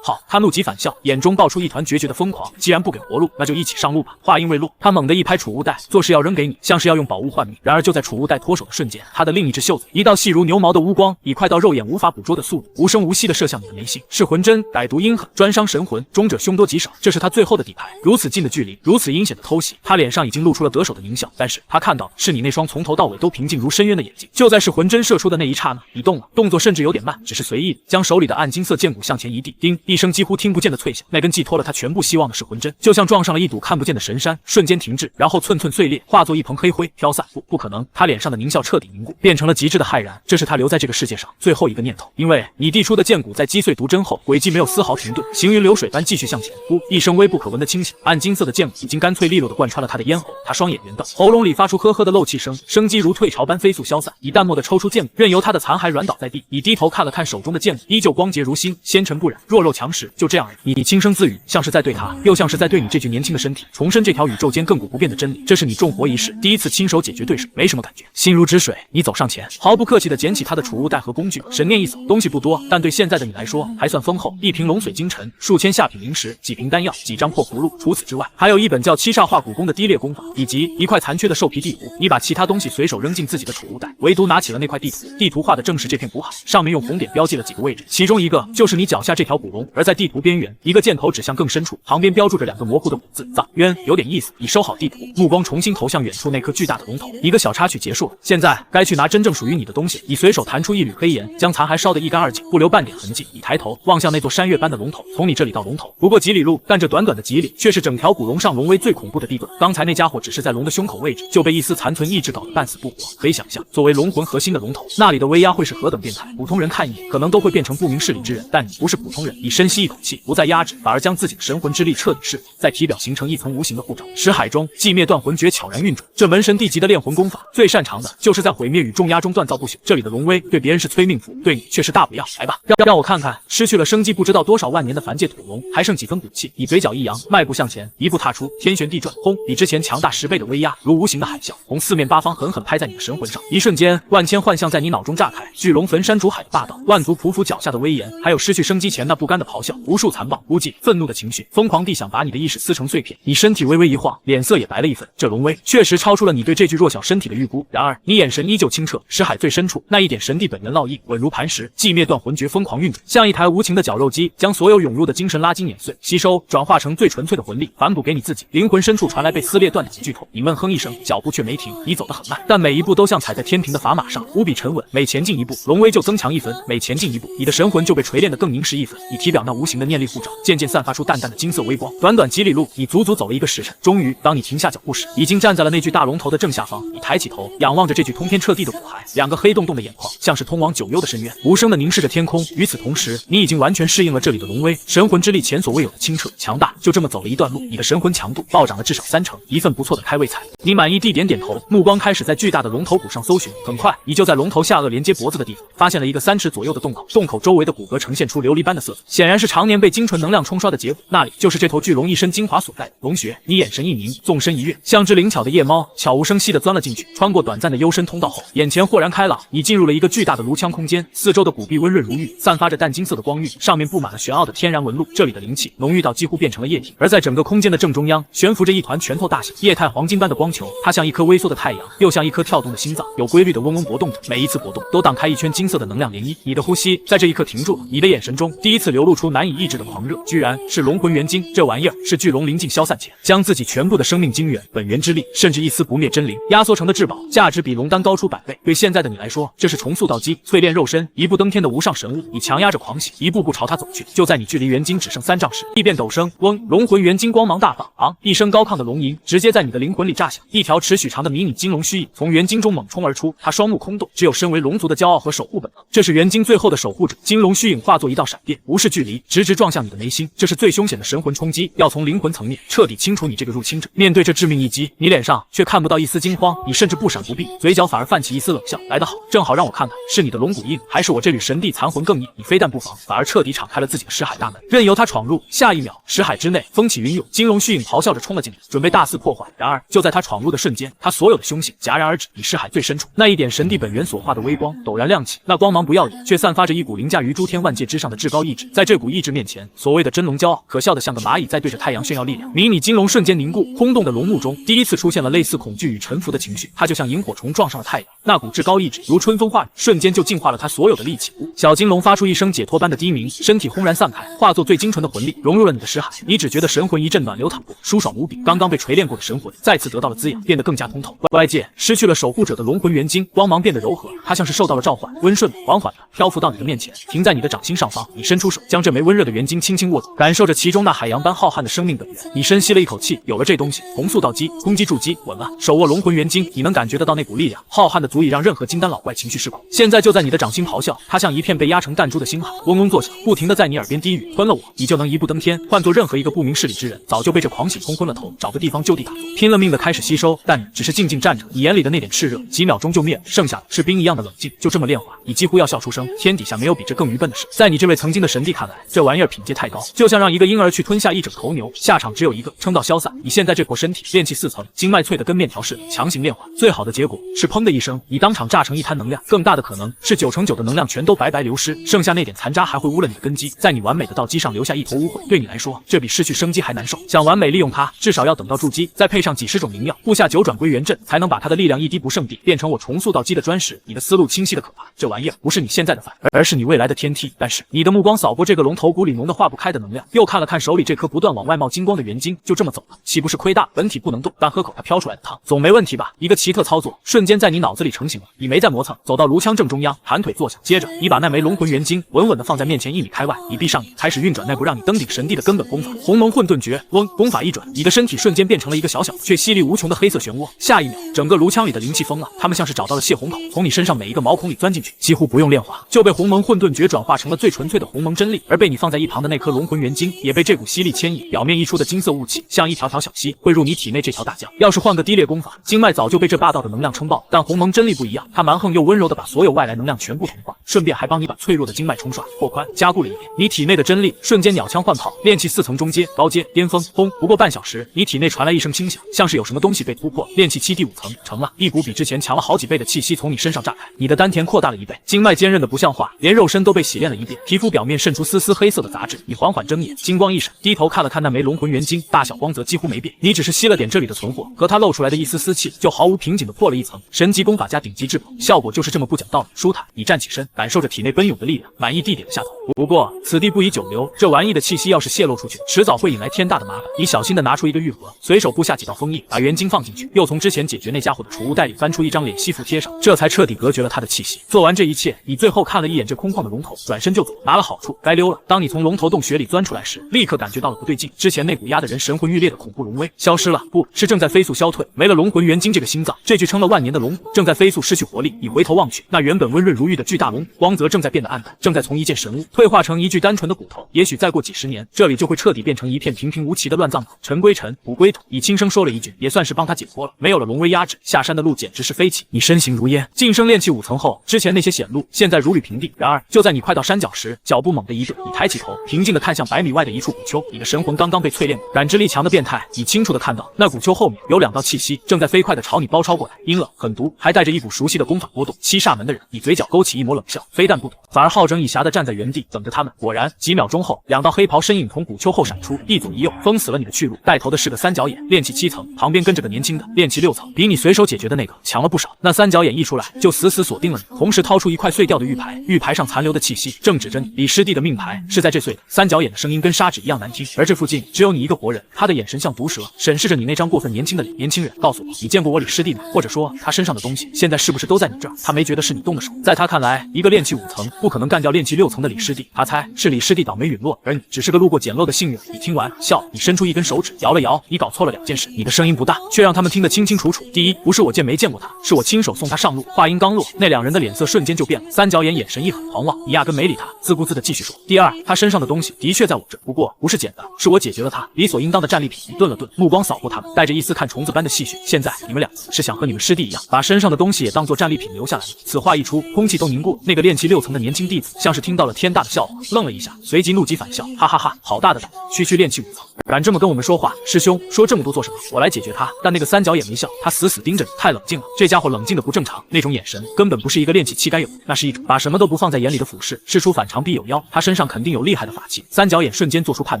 好，他怒极反笑，眼中爆出一团决绝的疯狂。既然不给活路，那就一起上路吧。话音未落，他猛地一拍储物袋，做事要扔给你，像是要用宝物换命。然而就在储物袋脱手的瞬间，他的另一只袖子，一道细如牛毛的乌光，以快到肉眼无法捕捉的速度，无声无息地射向你的眉心。是魂针，歹毒阴狠，专伤神魂，终者凶多吉少，这是他最后的底牌。如此近的距离，如此阴险的偷袭，他脸上已经露出了得手的狞笑，但是他看到的是你那双从头到尾都平静如深渊的眼睛。就在是魂针射出的那一刹那，你动了，动作甚至有点慢，只是随意的将手里的暗金色剑骨向前一递，叮一声几乎听不见的脆响，那根寄托了他全部希望的是魂针，就像撞上了一堵看不见的神山，瞬间停滞，然后寸寸碎裂，化作一蓬黑灰飘散。不可能，他脸上的狞笑彻底凝固，变成了极致的骇然。这是他留在这个世界上最后一个念头，因为你递出的剑骨在击碎毒针后，轨迹没有丝毫停顿，行云流水般继续向前。呼一声微不可闻的轻响，暗金色的剑骨已经干脆利落地贯穿了他的咽喉。他双眼圆瞪，喉咙里发出呵呵的漏气声，生机如退潮般飞速消散。你淡漠地抽出剑骨，任由他的残骸软倒在地。你低头看了看手中的剑骨，依旧光洁如新，纤尘不染，弱肉强食。就这样而已。你轻声自语，像是在对他，又像是在对你这具年轻的身体重申这条宇宙间亘古不变的真理。这是你重活一世第一次亲手解决对手，没什么感觉，心如止水。你走上前，毫不客气地捡起他的储物袋和工具，神念一扫，东西不多，但对现在的你来说还算丰厚。一瓶龙髓精尘，数千下品灵石，几瓶丹药，几张破符箓。除此之外，还有一本叫七煞化古功的低劣功法，以及一块残缺的兽皮地图。你把其他东西随手扔进自己的储物袋，唯独拿起了那块地图。地图画的正是这片古海，上面用红点标记了几个位置，其中一个就是你脚下这条古龙。而在地图边缘，一个箭头指向更深处，旁边标注着2个模糊的古字：藏渊，有点意思。你收好地图，目光重新投向远处那颗巨大的龙头。一个小插曲结束了，现在该去拿真正属于你的东西。你随手弹出一缕黑岩，将残骸烧得一干二净，不留半点痕迹。你抬头望向那座山岳般的龙头，从你这里到龙头不过几里路，但这短短的几里却是整条古龙上龙威最恐怖的地段。刚才那家伙只是在龙的胸口位置就被一丝残存意志搞得半死不活，可以想象作为龙魂核心的龙头，那里的威压会是何等变态。普通人看一眼可能都会变成不明事理之人，但你不是普通人。你深吸一口气，不再压制，反而将自己的神魂之力彻底释放，在体表形成一层无形的护罩。识海中寂灭断魂诀悄然运转，这门神地级的炼魂功法最擅长的就是在毁灭与重压中锻造不朽。这里的龙威对别人是催命符，对你却是大不要。来吧，让我看看失去了生机不知道多少万年的凡界土龙还剩几分骨气。你嘴角一扬，迈步向前，一步踏出，天旋地转，轰！比之前强大10倍的威压，如无形的海啸，从四面八方狠狠拍在你的神魂上。一瞬间，万千幻象在你脑中炸开，巨龙焚山逐海的霸道，万族匍匐脚下的威严，还有失去生机前那不甘的咆哮，无数残暴、孤寂、愤怒的情绪，疯狂地想把你的意识撕成碎片。你身体微微一晃，脸色也白了一分。这龙威确实超出了你对这具弱小身体的预估。然而，你眼神依旧清澈，识海最深处那一点神地本源烙印稳如磐石。寂灭断魂诀疯狂运转，像一台无情的绞肉机，将所有涌入的精神拉筋碾碎，吸收转化成最纯粹的魂力，反哺给你自己。灵魂深处传来被撕裂断的几句痛，你闷哼一声，脚步却没停。你走得很慢，但每一步都像踩在天平的砝码上，无比沉稳。每前进一步，龙威就增强1分；每前进一步，你的神魂就被锤炼得更凝实1分。你体表那无形的念力护罩渐渐散发出淡淡的金色微光。短短几里路，你足足走了1个时辰。终于，当你停下脚步时，已经站在了那具大龙头的正下方。你抬起头，仰望着这具通天彻地的骨骸，2个黑洞洞的眼眶像是通往九幽的深渊，无声地凝视着天空。与此同时，你已经完全适应了这里的龙威，神魂之力前所未有的清澈强大。就这么走了一段路，你的神魂强度暴涨了至少3成，一份不错的开胃菜。你满意地点点头，目光开始在巨大的龙头骨上搜寻。很快，你就在龙头下颚连接脖子的地方发现了一个3尺左右的洞口，洞口周围的骨骼呈现出琉璃般的色泽，显然是常年被精纯能量冲刷的结果。那里就是这头巨龙一身精华所在的龙穴。你眼神一凝，纵身一跃，像只灵巧的夜猫，悄无声息地钻了进去。穿过短暂的幽深通道后，眼前豁然开朗，你进入了一个巨大的炉腔空间，四周的骨壁温润如玉，散发着淡金色的光晕，上面布满了玄奥的天然纹路。这里的灵气浓郁到几乎变成了液体，而在整个空间的正中央悬浮着一团拳头大小液态黄金般的光球，它像一颗微缩的太阳，又像一颗跳动的心脏，有规律的嗡嗡搏动着，每一次搏动都荡开一圈金色的能量涟漪。你的呼吸在这一刻停住了，你的眼神中第一次流露出难以抑制的狂热，居然是龙魂元晶。这玩意儿是巨龙临近消散前，将自己全部的生命精元、本源之力，甚至一丝不灭真灵压缩成的至宝，价值比龙丹高出100倍。对现在的你来说，这是重塑道基、淬炼肉身、一步登天的无上神物。你强压着狂喜，一步步朝它走去。就在你距离元晶只剩3丈时，地变陡升，嗡！龙魂元晶光芒大放，昂！一声高亢的龙吟直接在你的灵魂里炸响。一条尺许长的迷你金龙虚影从元晶中猛冲而出，它双目空洞，只有身为龙族的骄傲和守护本能。这是元晶最后的守护者。金龙虚影化作一道闪电，无视距离，直直撞向你的眉心。这是最凶险的神魂冲击，要从灵魂层面彻底清除你这个入侵者。面对这致命一击，你脸上却看不到一丝惊慌，你甚至不闪不避，嘴角反而泛起一丝冷笑。来得好，正好让我看看是你的龙骨硬，还是我这缕神帝残魂更硬。你非但不防，反而彻底敞开了自己的识海大门，任由他闯入。下一秒，识海之内风起云涌，金龙虚影咆哮着冲了进来，准备大肆破坏。然而就在他闯入的瞬间，他所有的凶性戛然而止。你识海最深处那一点神帝本源所化的微光陡然亮起，那光芒不耀眼，却散发着一股凌驾于诸天万界之上的至高意志。在这股意志面前，所谓的真龙骄傲可笑得像个蚂蚁在对着太阳炫耀力量。迷你金龙瞬间凝固，空洞的龙目中第一次出现了类似恐惧与臣服的情绪，它就像萤火虫撞上了太阳，那股至高意志如春风化雨，瞬间就净化了它所有的力气。小金龙发出一声解脱般的低鸣，身体轰然散开，化作最精纯的魂力融入了你的识海。你只觉得神魂一阵暖流淌过，舒爽无比。刚刚被锤炼过的神魂再次得到了滋养，变得更加通透。外界失去了守护者的龙魂元晶，光芒变得柔和，它像是受到了召唤，温顺缓缓的漂浮到你的面前，停在你的掌心上方。你伸出手，将这枚温热的元晶轻轻握住，感受着其中那海洋般浩瀚的生命本源。你深吸了一口气，有了这东西，红塑道基，攻击筑基，稳了。手握龙魂元晶，你能感觉得到那股力量，浩瀚的足以让任何金丹老怪情绪失控。现在就在你的掌心咆哮，它像一片被压成弹珠的星海，嗡嗡作响，不停地在你耳边低语：吞了我，你就能一步登天。换做任何一个不明事理之人，早就被这狂喜冲昏了头，找个地方就地打坐，拼了命的开始吸收。但你只是静静站着，你眼里的那点炽热，几秒钟就灭了，剩下的是冰一样的冷静。就这么炼化，你几乎要笑出声。天底下没有比这更愚笨的事。在你这位曾经的神帝看来，这玩意儿品阶太高，就像让一个婴儿去吞下一整头牛，下场只有一个，撑到消散。你现在这坨身体炼气4层，经脉脆的跟面条似的，强行炼化，最好的结果是砰的一声，你当场炸成一滩能量，更大的可能是9成9的能量全都白白流失，剩下那点残渣还会污了你的根基，在你完美的道基上留下一坨污秽。对你来说，这比失去生机还难受。想完美利用它，至少要等到筑基，再配上几十种灵药，布下9转归元阵，才能把它的力量一滴不剩地变成我重塑道基的砖石。你的思路清晰的可怕，这玩意儿不是你现在的饭，而是你未来的天梯。但是你的目光扫过这个龙头骨里浓得化不开的能量，又看了看手里这颗不断往外冒金光的元晶，就这么走了，岂不是亏大？本体不能动，但喝口它飘出来的汤总没问题吧？一个奇特操作瞬间在你脑子里成型了，你没再磨蹭，走到炉枪正中央，盘腿坐下，接着你把那枚龙魂元晶稳稳地放在面前1米开外，你闭上眼，开始运转那股让你登顶神帝的根本功法——鸿蒙混沌诀。嗡，功法一转，你的身体瞬间变成了一个小小却犀利无穷的黑色漩涡。下一秒，整个炉枪里的灵气疯了，它们像是找到了泄洪口，从你身上每一个毛孔里钻进去，几乎不用炼化，就被鸿蒙混沌诀转化成了最纯粹的鸿蒙真力。而被你放在一旁的那颗龙魂元晶，也被这股吸力牵引，表面溢出的金色雾气像一条条小溪，汇入你体内这条大江。要是换个低劣功法，经脉早就被这霸道的能量撑爆，但鸿蒙真力不一样，它蛮横又温柔的把所有外来能量全部同化，顺便还帮你把脆弱的经脉冲刷、拓宽、加固了一遍。你体内的真力瞬间鸟枪换炮，炼气4层中阶、高阶、巅峰，轰！不过半小时，你体内传来一声轻响，像是有什么东西被突破。炼气7第5层成了，一股比之前强了好几倍的气息从你身上炸开，你的丹田扩大了1倍，经脉坚韧的不像话，连肉身都被洗炼了一遍，皮肤表面渗出丝丝黑色的杂质。你缓缓睁眼，金光一闪，低头看了看那枚龙魂元晶，大小光泽几乎没变，你只是吸了点这里的存货，和它露出来的一丝丝气，就毫无瓶颈的破了一层。神级功法加顶级至宝，效果就是这么不讲道理。舒坦，你站起身，感受着体内奔涌的力量，满意地点了下头。不过此地不宜久留，这玩意的气息要是泄露出去，迟早会引来天大的麻烦。你小心地拿出一个玉盒，随手布下几道封印，把元晶放进去，又从之前解决那家伙的储物袋里翻出一张脸吸附贴上，这才彻底隔绝了他的气息。做完这一切，你最后看了一眼这空旷的龙头，转身就走，拿了好处，该溜了。当你从龙头洞穴里钻出来时，立刻感觉到了不对劲，之前那股压得人神魂欲裂的恐怖龙威消失了，不是正在飞速消退。没了龙魂元晶这个心脏，这具撑了万年的龙骨正在飞速失去活力。你回头望去，那原本温润如玉的巨大龙骨光泽正在变得暗淡，正在从一件神物退化成一具单纯的骨头。也许再过几十年，这里就会彻底变成一片平平无奇的乱葬岗。尘归尘，土归土。你轻声说了一句，也算是帮他解脱了。没有了龙威压制，下山的路简直是飞起。你身形如烟，晋升炼气5层后，之前那些险路现在如履平地。然而就在你快到山脚时，脚步猛地一顿，你抬起头，平静地看向100米外的一处古丘。你的神魂刚刚被淬炼，感知力强的变态，你清楚地看到那古丘后面有2道气息正在飞快地朝你包抄过来，阴冷狠毒，还带着一股熟悉的功法波动。7煞门的人，你嘴角勾起一抹冷笑，非但不躲，反而好整以暇地站在原地等着他们。果然，几秒钟后，2道黑袍身影从古丘后闪出，一左一右，封死了你的去路。带头的是个3角眼，炼气7层，旁边跟着个年轻的，炼气6层，比你随手解决的那个强了不少。那三角眼一出来就死死锁定了你，同时掏出一块碎掉的玉牌，玉牌上残留的气息正指着你。李师弟的命牌是在这碎的。三角眼的声音跟砂纸一样难听，而这附近只有你一个活人，他的眼神像毒蛇，审视着你那张过分年轻的脸。年轻人，告诉我，你见过我李师弟吗？或者说他身上的东西现在是不是都在你这儿？他没觉得是你动的手。在他看来，一个炼气5层不可能干掉炼气6层的李师弟，他猜是李师弟倒霉陨落，而你只是个路过捡漏的幸运儿。你听完笑，你伸出一根手指摇了摇，你搞错了2件事，你的声音不大，却让他们听得清清楚楚。第一，不是我没见过他，是我亲手送他上路。话音刚落，那2人的脸色瞬间就变了。三角眼眼神一狠，狂妄，你压根没理他，自顾自的继续说。第二，他身上的东西的确在我这，不过不是捡的，是我解决了他理所应当的战利品。你顿了顿，目光扫过他们，带着一丝看虫子般的戏谑。现在你们2个是想和你们师弟一样，把身上的东西也当做战利品留下来吗？此话一出，空气都凝固。那个炼气6层的年轻弟子像是听到了天大的笑话，愣了一下，随即怒极反笑，哈哈哈，好大的胆，区炼气5层，敢这么跟我们说话？师兄，说这么多做什么？我来解决他。但那个三角眼没笑，他死死盯着你，太冷静了。这家伙冷静的不正常，那种眼神根本不是一个炼气期该有的，那是一种把什么都不放在眼里的俯视。事出反常必有妖，他身上肯定有厉害的法器。三角眼瞬间做出判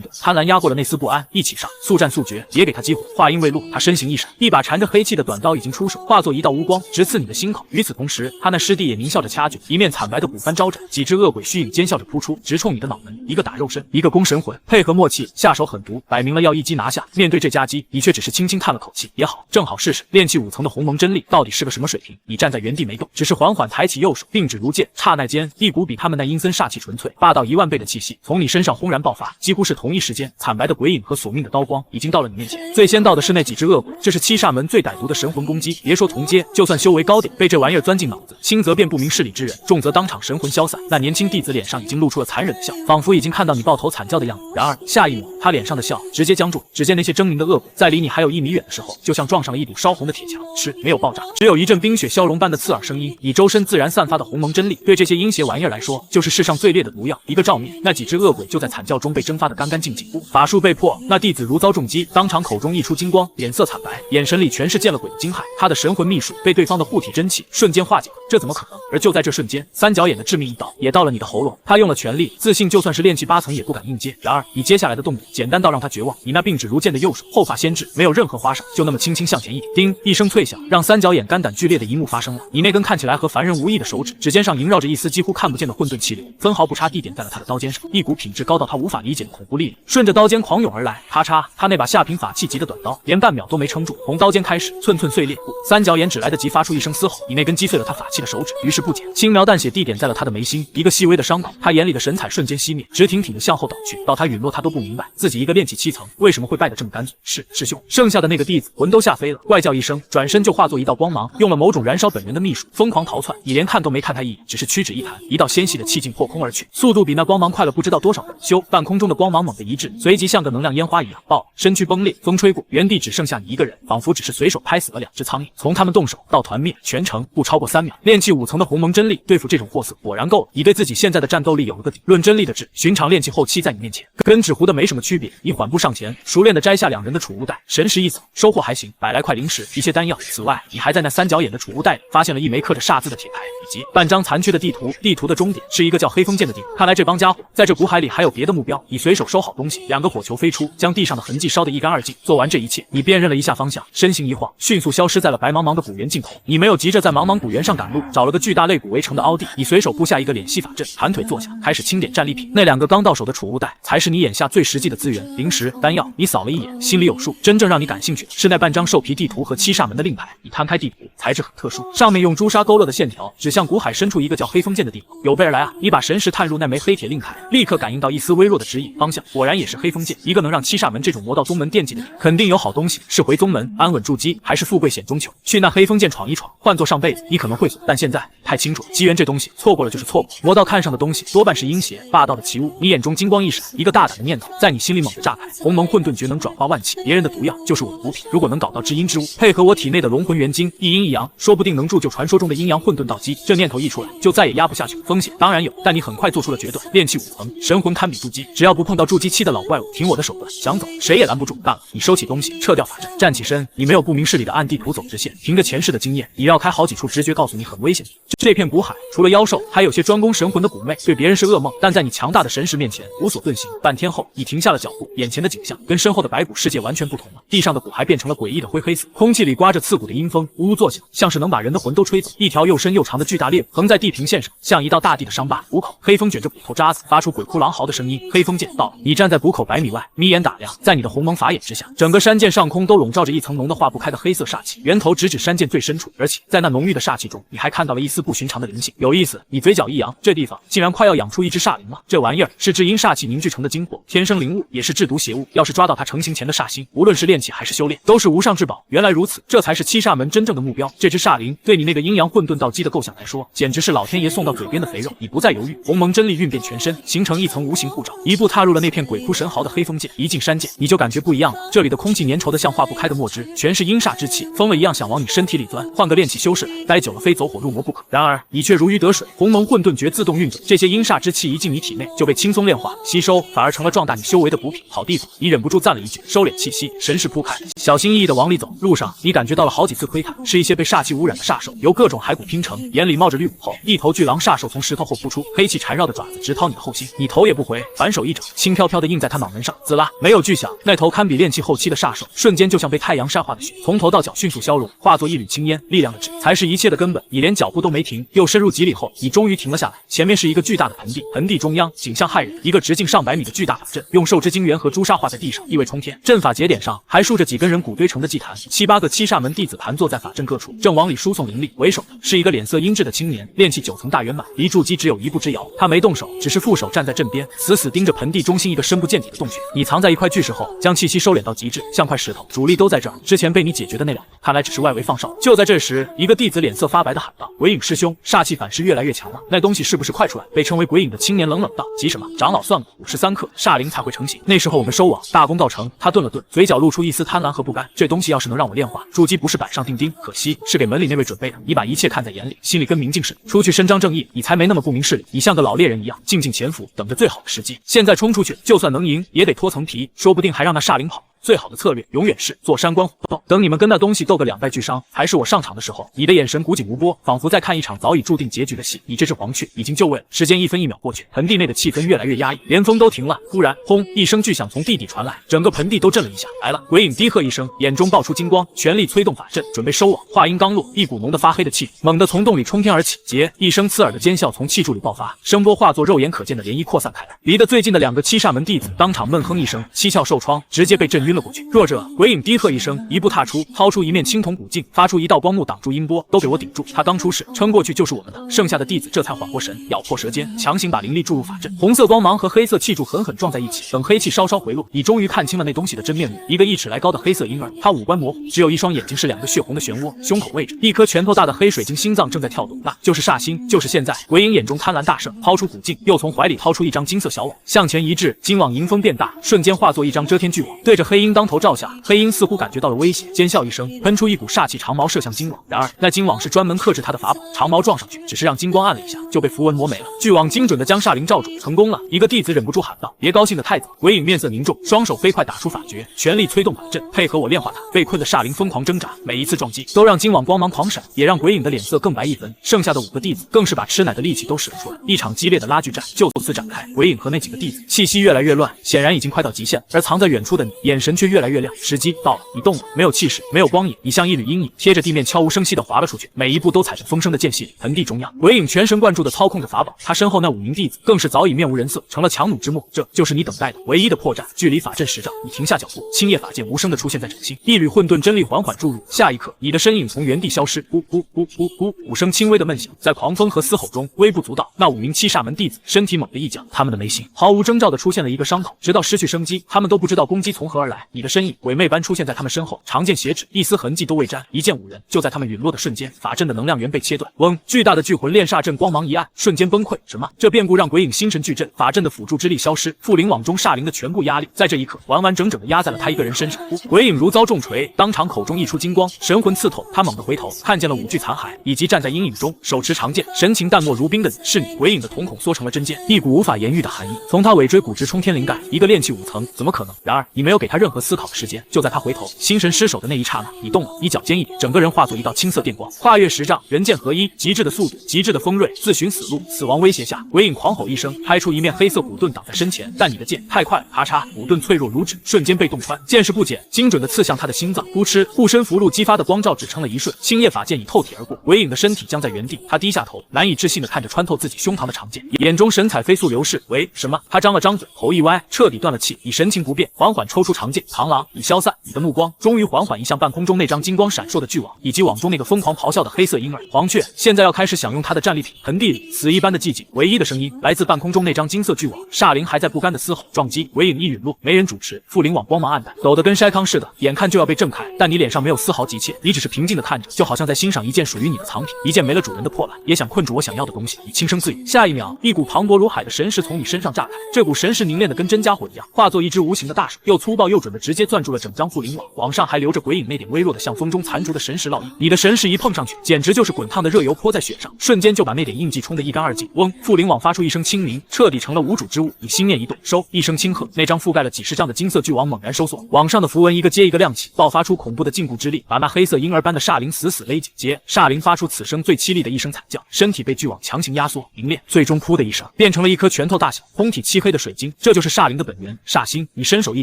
断，贪婪压过了那丝不安，一起上，速战速决，别给他机会。话音未落，他身形一闪，一把缠着黑气的短刀已经出手，化作一道乌光，直刺你的心口。与此同时，他那师弟也狞笑着掐诀，一面惨白的骨斑招展，几只恶鬼虚影尖笑着扑出，直冲你的脑门。一个打肉身，一个攻神魂，配合默契，下手狠毒，摆明了要一击拿下。面对这夹击，你却只是轻轻叹了口气，也好，正好试试炼气5层的鸿蒙真力到底是个什么水平。你站在原地没动，只是缓缓抬起右手，并指如剑。刹那间，一股比他们那阴森煞气纯粹、霸道1万倍的气息从你身上轰然爆发。几乎是同一时间，惨白的鬼影和索命的刀光已经到了你面前。最先到的是那几只恶鬼，这是七煞门最歹毒的神魂攻击。别说从阶，就算修为高点，被这玩意儿钻进脑子，轻则便不明事理之人，重则当场神魂消散。那年轻弟子脸上已经露出了残忍的笑，仿佛已经看到你抱头惨叫的样子。然而下一秒，他脸上的笑直接僵住。只见那些狰狞的恶鬼在离你还有1米远的时候，就像撞上了一堵烧红的铁墙，没有爆炸，只有一阵冰雪消融般的刺耳声音。你周身自然散发的鸿蒙真力，对这些阴邪玩意儿来说，就是世上最烈的毒药。一个照面，那几只恶鬼就在惨叫中被蒸发得干干净净。法术被破，那弟子如遭重击，当场口中溢出金光，脸色惨白，眼神里全是见了鬼的惊骇。他的神魂秘术被对方的护体真气瞬间化解，这怎么可能？而就在这瞬间，三角眼的致命一刀也到了你的喉咙。他用了全力，自信就算是炼气8层也不敢硬接。然而你接下来的动作简单到让他绝望，你那并指如剑的右手，后发先至，没有任何花哨，就那么轻轻向前一点，叮一声脆响，让三角眼肝胆俱裂的一幕发生了。你那根看起来和凡人无异的手指，指尖上萦绕着一丝几乎看不见的混沌气流，分毫不差地点在了他的刀尖上。一股品质高到他无法理解的恐怖力量顺着刀尖狂涌而来，咔嚓，他那把下品法器级的短刀连半秒都没撑住，从刀尖开始寸寸碎裂。三角眼只来得及发出一声嘶吼，你那根击碎了他法器的手指，于是不减，轻描淡写地点在了他的眉心，一个细微的伤口。他眼里的神采瞬间熄灭，直挺挺的向后倒去。到他陨落，他都不明白自己一个炼气7层为什么会败得这么干脆。师兄，剩下的那个弟子魂都吓飞了，怪叫一声，转身就化作一道光芒，用了某种燃烧本源的秘术，疯狂逃窜。你连看都没看他一眼，只是屈指一弹，一道纤细的气劲破空而去，速度比那光芒快了不知道多少倍。半空中的光芒猛地一滞，随即像个能量烟花一样爆，身躯崩裂，风吹过，原地只剩下你一个人，仿佛只是随手拍死了2只苍蝇。从他们动手到团灭，全程不超过3秒。炼气5层的鸿蒙真力对付这种货色果然够了。你对自己现在的战斗力有了个底，论真力的质，寻常炼气后期在你面前跟纸糊的没什么区别。你缓步上前，熟练的摘下2人的储物袋，神识一扫，收获还行，100来块灵石，一些丹药。此外，你还在那三角眼的储物袋里发现了一枚刻着煞字的铁牌，以及半张残缺的地图。地图的终点是一个叫黑风涧的地方。看来这帮家伙在这股海里还有别的目标。你随手收好东西，2个火球飞出，将地上的痕迹烧得一干二净。做完这一切，你辨认了一下方向，身形一晃，迅速消失在了白茫茫的古原尽头。你没有急着在茫茫古原上赶路，找了个巨大肋骨围成的凹地，你随手布下一个脸系法阵，盘腿坐下，开始清点战利品。那2个刚到手的储物袋才是你眼下最实际的资源，灵石、丹药。你扫了一眼，心里有数。真正让你感兴趣的是那半张兽皮地图和7煞门的令牌。你摊开地图，材质很特殊，上面用朱砂勾勒的线条指向古海深处一个叫黑风涧的地方。有备而来啊！你把神识探入那枚黑铁令牌，立刻感应到一丝微弱的指引，方向果然也是黑风涧。一个能让7煞门这种魔道宗门惦记的地，肯定有好东西。是回宗门安稳筑基，还是富贵险中求？去那黑风涧闯一闯，换作上辈子你可能会损，但现在太清楚了，机缘这东西错过了就是错过。魔道看上的东西多半是阴邪霸道的奇物。你眼中金光一闪，一个大胆的念头在你心里猛地炸开。鸿蒙混沌诀能转化万气，别人的毒药就是我的补品。如果能搞到至阴之物，配合我体内的龙魂元晶，一阴一阳，说不定能铸就传说中的阴阳混沌道基。这念头一出来，就再也压不下去。风险当然有，但你很快做出了决断。炼气5层，神魂堪比筑基，只要不碰到筑基期的老怪物，听我的手段，想走谁也拦不住。干了！你收起东西，撤掉法阵，站起身。你没有不明事理的暗地图走直线，凭着前世的经验，你绕开好几处直觉告诉你很很危险的。这片古海除了妖兽，还有些专攻神魂的蛊魅，对别人是噩梦，但在你强大的神识面前无所遁形。半天后，你停下了脚步，眼前的景象跟身后的白骨世界完全不同了。地上的骨骸变成了诡异的灰黑色，空气里刮着刺骨的阴风，呜呜作响，像是能把人的魂都吹走。一条又深又长的巨大裂横在地平线上，像一道大地的伤疤。谷口，黑风卷着骨头渣子，发出鬼哭狼嚎的声音。黑风剑到了，你站在谷口100米外，眯眼打量，在你的鸿蒙法眼之下，整个山涧上空都笼罩着一层浓得化不开的黑色煞气，源头直指山涧最深处，而且在那浓郁的煞气中，你还看到了一丝不寻常的灵性。有意思，你嘴角一扬，这地方竟然快要养出一只煞灵了。这玩意儿是至阴煞气凝聚成的精魄，天生灵物，也是制毒邪物。要是抓到它成型前的煞星，无论是炼器还是修炼，都是无上至宝。原来如此，这才是七煞门真正的目标。这只煞灵对你那个阴阳混沌道基的构想来说，简直是老天爷送到嘴边的肥肉。你不再犹豫，鸿蒙真力运遍全身，形成一层无形护罩，一步踏入了那片鬼哭神嚎的黑风涧。一进山涧，你就感觉不一样了，这里的空气粘稠的像化不开的墨汁，全是阴煞之气，疯了一样想往你身体里钻。换个炼器修士，待久了非走火入魔不可。然而你却如鱼得水，鸿蒙混沌诀自动运转，这些阴煞之气一进你体内，就被轻松炼化吸收，反而成了壮大你修为的补品。好地方，你忍不住赞了一句，收敛气息，神识铺开，小心翼翼地往里走。路上你感觉到了好几次窥探，是一些被煞气污染的煞兽，由各种骸骨拼成，眼里冒着绿雾。后一头巨狼煞兽从石头后扑出，黑气缠绕的爪子直掏你的后心，你头也不回，反手一掌，轻飘飘地印在他脑门上。滋啦，没有巨响，那头堪比炼气后期的煞兽，瞬间就像被太阳晒化的雪，从头到脚迅速消融，化作一缕青烟。力量的质才是一切的根本。你连脚步都没停，又深入几里后，你终于停了下来。前面是一个巨大的盆地，盆地中央景象骇人，一个直径上百米的巨大法阵，用兽之精元和朱砂画在地上，意味冲天。阵法节点上还竖着几根人骨堆成的祭坛，7、8个七煞门弟子盘坐在法阵各处，正往里输送灵力。为首的是一个脸色阴鸷的青年，炼气9层大圆满，离筑基只有1步之遥。他没动手，只是负手站在阵边，死死盯着盆地中心一个深不见底的洞穴。你藏在一块巨石后，将气息收敛到极致，像块石头，主力都在这儿。之前被你解决的那两个，看来只是外围放哨。就在这时，一个弟子脸色发白的喊道：“鬼影师兄，煞气反噬越来越强了，那东西是不是快出来？”被称为鬼影的青年冷冷道：“急什么？长老算过，53克煞灵才会成型。那时候我们收网，大功告成。”他顿了顿，嘴角露出一丝贪婪和不甘。这东西要是能让我炼化，筑基不是板上钉钉，可惜是给门里那位准备的。你把一切看在眼里，心里跟明镜似的，出去伸张正义，你才没那么不明事理。你像个老猎人一样，静静潜伏，等着最好的时机。现在冲出去，就算能赢，也得脱层皮，说不定还让那煞灵跑。最好的策略永远是坐山观虎斗，等你们跟那东西斗个两败俱伤，还是我上场的时候，你的眼神古井无波，仿佛在看一场早已注定结局的戏。你这只黄雀已经就位了。时间1分1秒过去，盆地内的气氛越来越压抑，连风都停了。忽然，轰一声巨响从地底传来，整个盆地都震了一下。来了！鬼影低喝一声，眼中爆出金光，全力催动法阵，准备收网。话音刚落，一股浓得发黑的气猛地从洞里冲天而起，结一声刺耳的尖啸从气柱里爆发，声波化作肉眼可见的涟漪扩散开来。离得最近的2个七煞门弟子当场闷哼一声，七窍受创，直接被震晕了过去。弱者鬼影低喝一声，一步踏出，掏出一面青铜古镜，发出一道光幕挡住音波，都给我顶住！他刚出世，撑过去就是我们的。剩下的弟子这才缓过神，咬破舌尖，强行把灵力注入法阵。红色光芒和黑色气柱狠狠撞在一起，等黑气稍稍回落，你终于看清了那东西的真面目。一个1尺来高的黑色婴儿，他五官模糊，只有一双眼睛是2个血红的漩涡，胸口位置一颗拳头大的黑水晶心脏正在跳动，那就是煞星。就是现在，鬼影眼中贪婪大盛，抛出古镜，又从怀里掏出一张金色小网，向前一掷，金网迎风变大，瞬间化作一张遮天巨网，对着黑鹰当头照下。黑鹰似乎感觉到了威胁，尖笑一声，喷出一股煞气长矛射向金网。然而那金网是专门克制他的法宝，长矛撞上去，只是让金光按了一下，就被符文磨没了。巨网精准地将煞灵罩住，成功了！一个弟子忍不住喊道：“别高兴的太早！”鬼影面色凝重，双手飞快打出法诀，全力催动法阵，配合我炼化它。被困的煞灵疯狂挣扎，每一次撞击都让金网光芒狂闪，也让鬼影的脸色更白一分。剩下的5个弟子更是把吃奶的力气都使了出来，一场激烈的拉锯战就此展开。鬼影和那几个弟子气息越来越乱，显然已经快到极限，而藏在远处的你眼神却越来越亮。时机到了，你动了，没有气势，没有光影，你像一缕阴影，贴着地面悄无声息地滑了出去，每一步都踩着风声的间隙里。盆地中央，鬼影全神贯注地操控着法宝，他身后那5名弟子更是早已面无人色，成了强弩之末。这就是你等待的唯一的破绽。距离法阵10丈，你停下脚步，青叶法剑无声地出现在掌心，一缕混沌真力缓缓注入。下一刻，你的身影从原地消失。咕咕咕咕咕，5声轻微的闷响在狂风和嘶吼中微不足道。那5名七煞门弟子身体猛地一僵，他们的眉心毫无征兆地出现了一个伤口，直到失去生机，他们都不知道攻击从何而来。你的身影鬼魅般出现在他们身后，长剑斜指，一丝痕迹都未沾，一剑5人。就在他们陨落的瞬间，法阵的能量源被切断，嗡！巨大的聚魂炼煞阵光芒一暗，瞬间崩溃。什么？这变故让鬼影心神俱震，法阵的辅助之力消失，附灵网中煞灵的全部压力在这一刻完完整整的压在了他一个人身上。鬼影如遭重锤，当场口中溢出金光，神魂刺透。他猛地回头，看见了5具残骸，以及站在阴影中手持长剑、神情淡漠如冰的你。是你！鬼影的瞳孔缩成了针尖，一股无法言喻的寒意从他尾椎骨直冲天灵盖。一个炼气5层，怎么可能？然而你没有给他任何任何思考的时间。就在他回头，心神失守的那一刹那，你动了，你脚尖一点，整个人化作一道青色电光，跨越10丈，人剑合一，极致的速度，极致的锋锐，自寻死路。死亡威胁下，鬼影狂吼一声，拍出一面黑色骨盾挡在身前。但你的剑太快了，咔嚓，骨盾脆弱如纸，瞬间被洞穿，剑势不减，精准的刺向他的心脏。扑哧，护身符箓激发的光照只撑了一瞬，青叶法剑已透体而过，鬼影的身体僵在原地。他低下头，难以置信的看着穿透自己胸膛的长剑，眼中神采飞速流逝。喂，什么？他张了张嘴，头一歪，彻底断了气。你神情不变，缓缓抽出长剑。螳螂，你消散。你的目光终于缓缓移向半空中那张金光闪烁的巨网，以及网中那个疯狂咆哮的黑色婴儿。黄雀现在要开始享用他的战利品。盆地里死一般的寂静，唯一的声音来自半空中那张金色巨网。煞灵还在不甘的嘶吼。撞击，鬼影一陨落，没人主持。附灵网光芒暗淡，抖得跟筛糠似的，眼看就要被震开，但你脸上没有丝毫急切，你只是平静的看着，就好像在欣赏一件属于你的藏品，一件没了主人的破烂，也想困住我想要的东西。你轻声自语。下一秒，一股磅礴如海的神识从你身上炸开，这股神识凝练的跟真家伙一样，化作一只无形的大手，又粗暴又准的直接攥住了整张附灵网，网上还留着鬼影那点微弱的像风中残烛的神识烙印。你的神识一碰上去，简直就是滚烫的热油泼在雪上，瞬间就把那点印记冲得一干二净。嗡，附灵网发出一声轻鸣，彻底成了无主之物。你心念一动，收，一声轻喝，那张覆盖了几十丈的金色巨网猛然收缩，网上的符文一个接一个亮起，爆发出恐怖的禁锢之力，把那黑色婴儿般的煞灵死死勒紧。煞灵发出此生最凄厉的一声惨叫，身体被巨网强行压缩凝练，最终噗的一声变成了一颗拳头大小通体漆黑的水晶。这就是煞灵的本源，煞星。你伸手一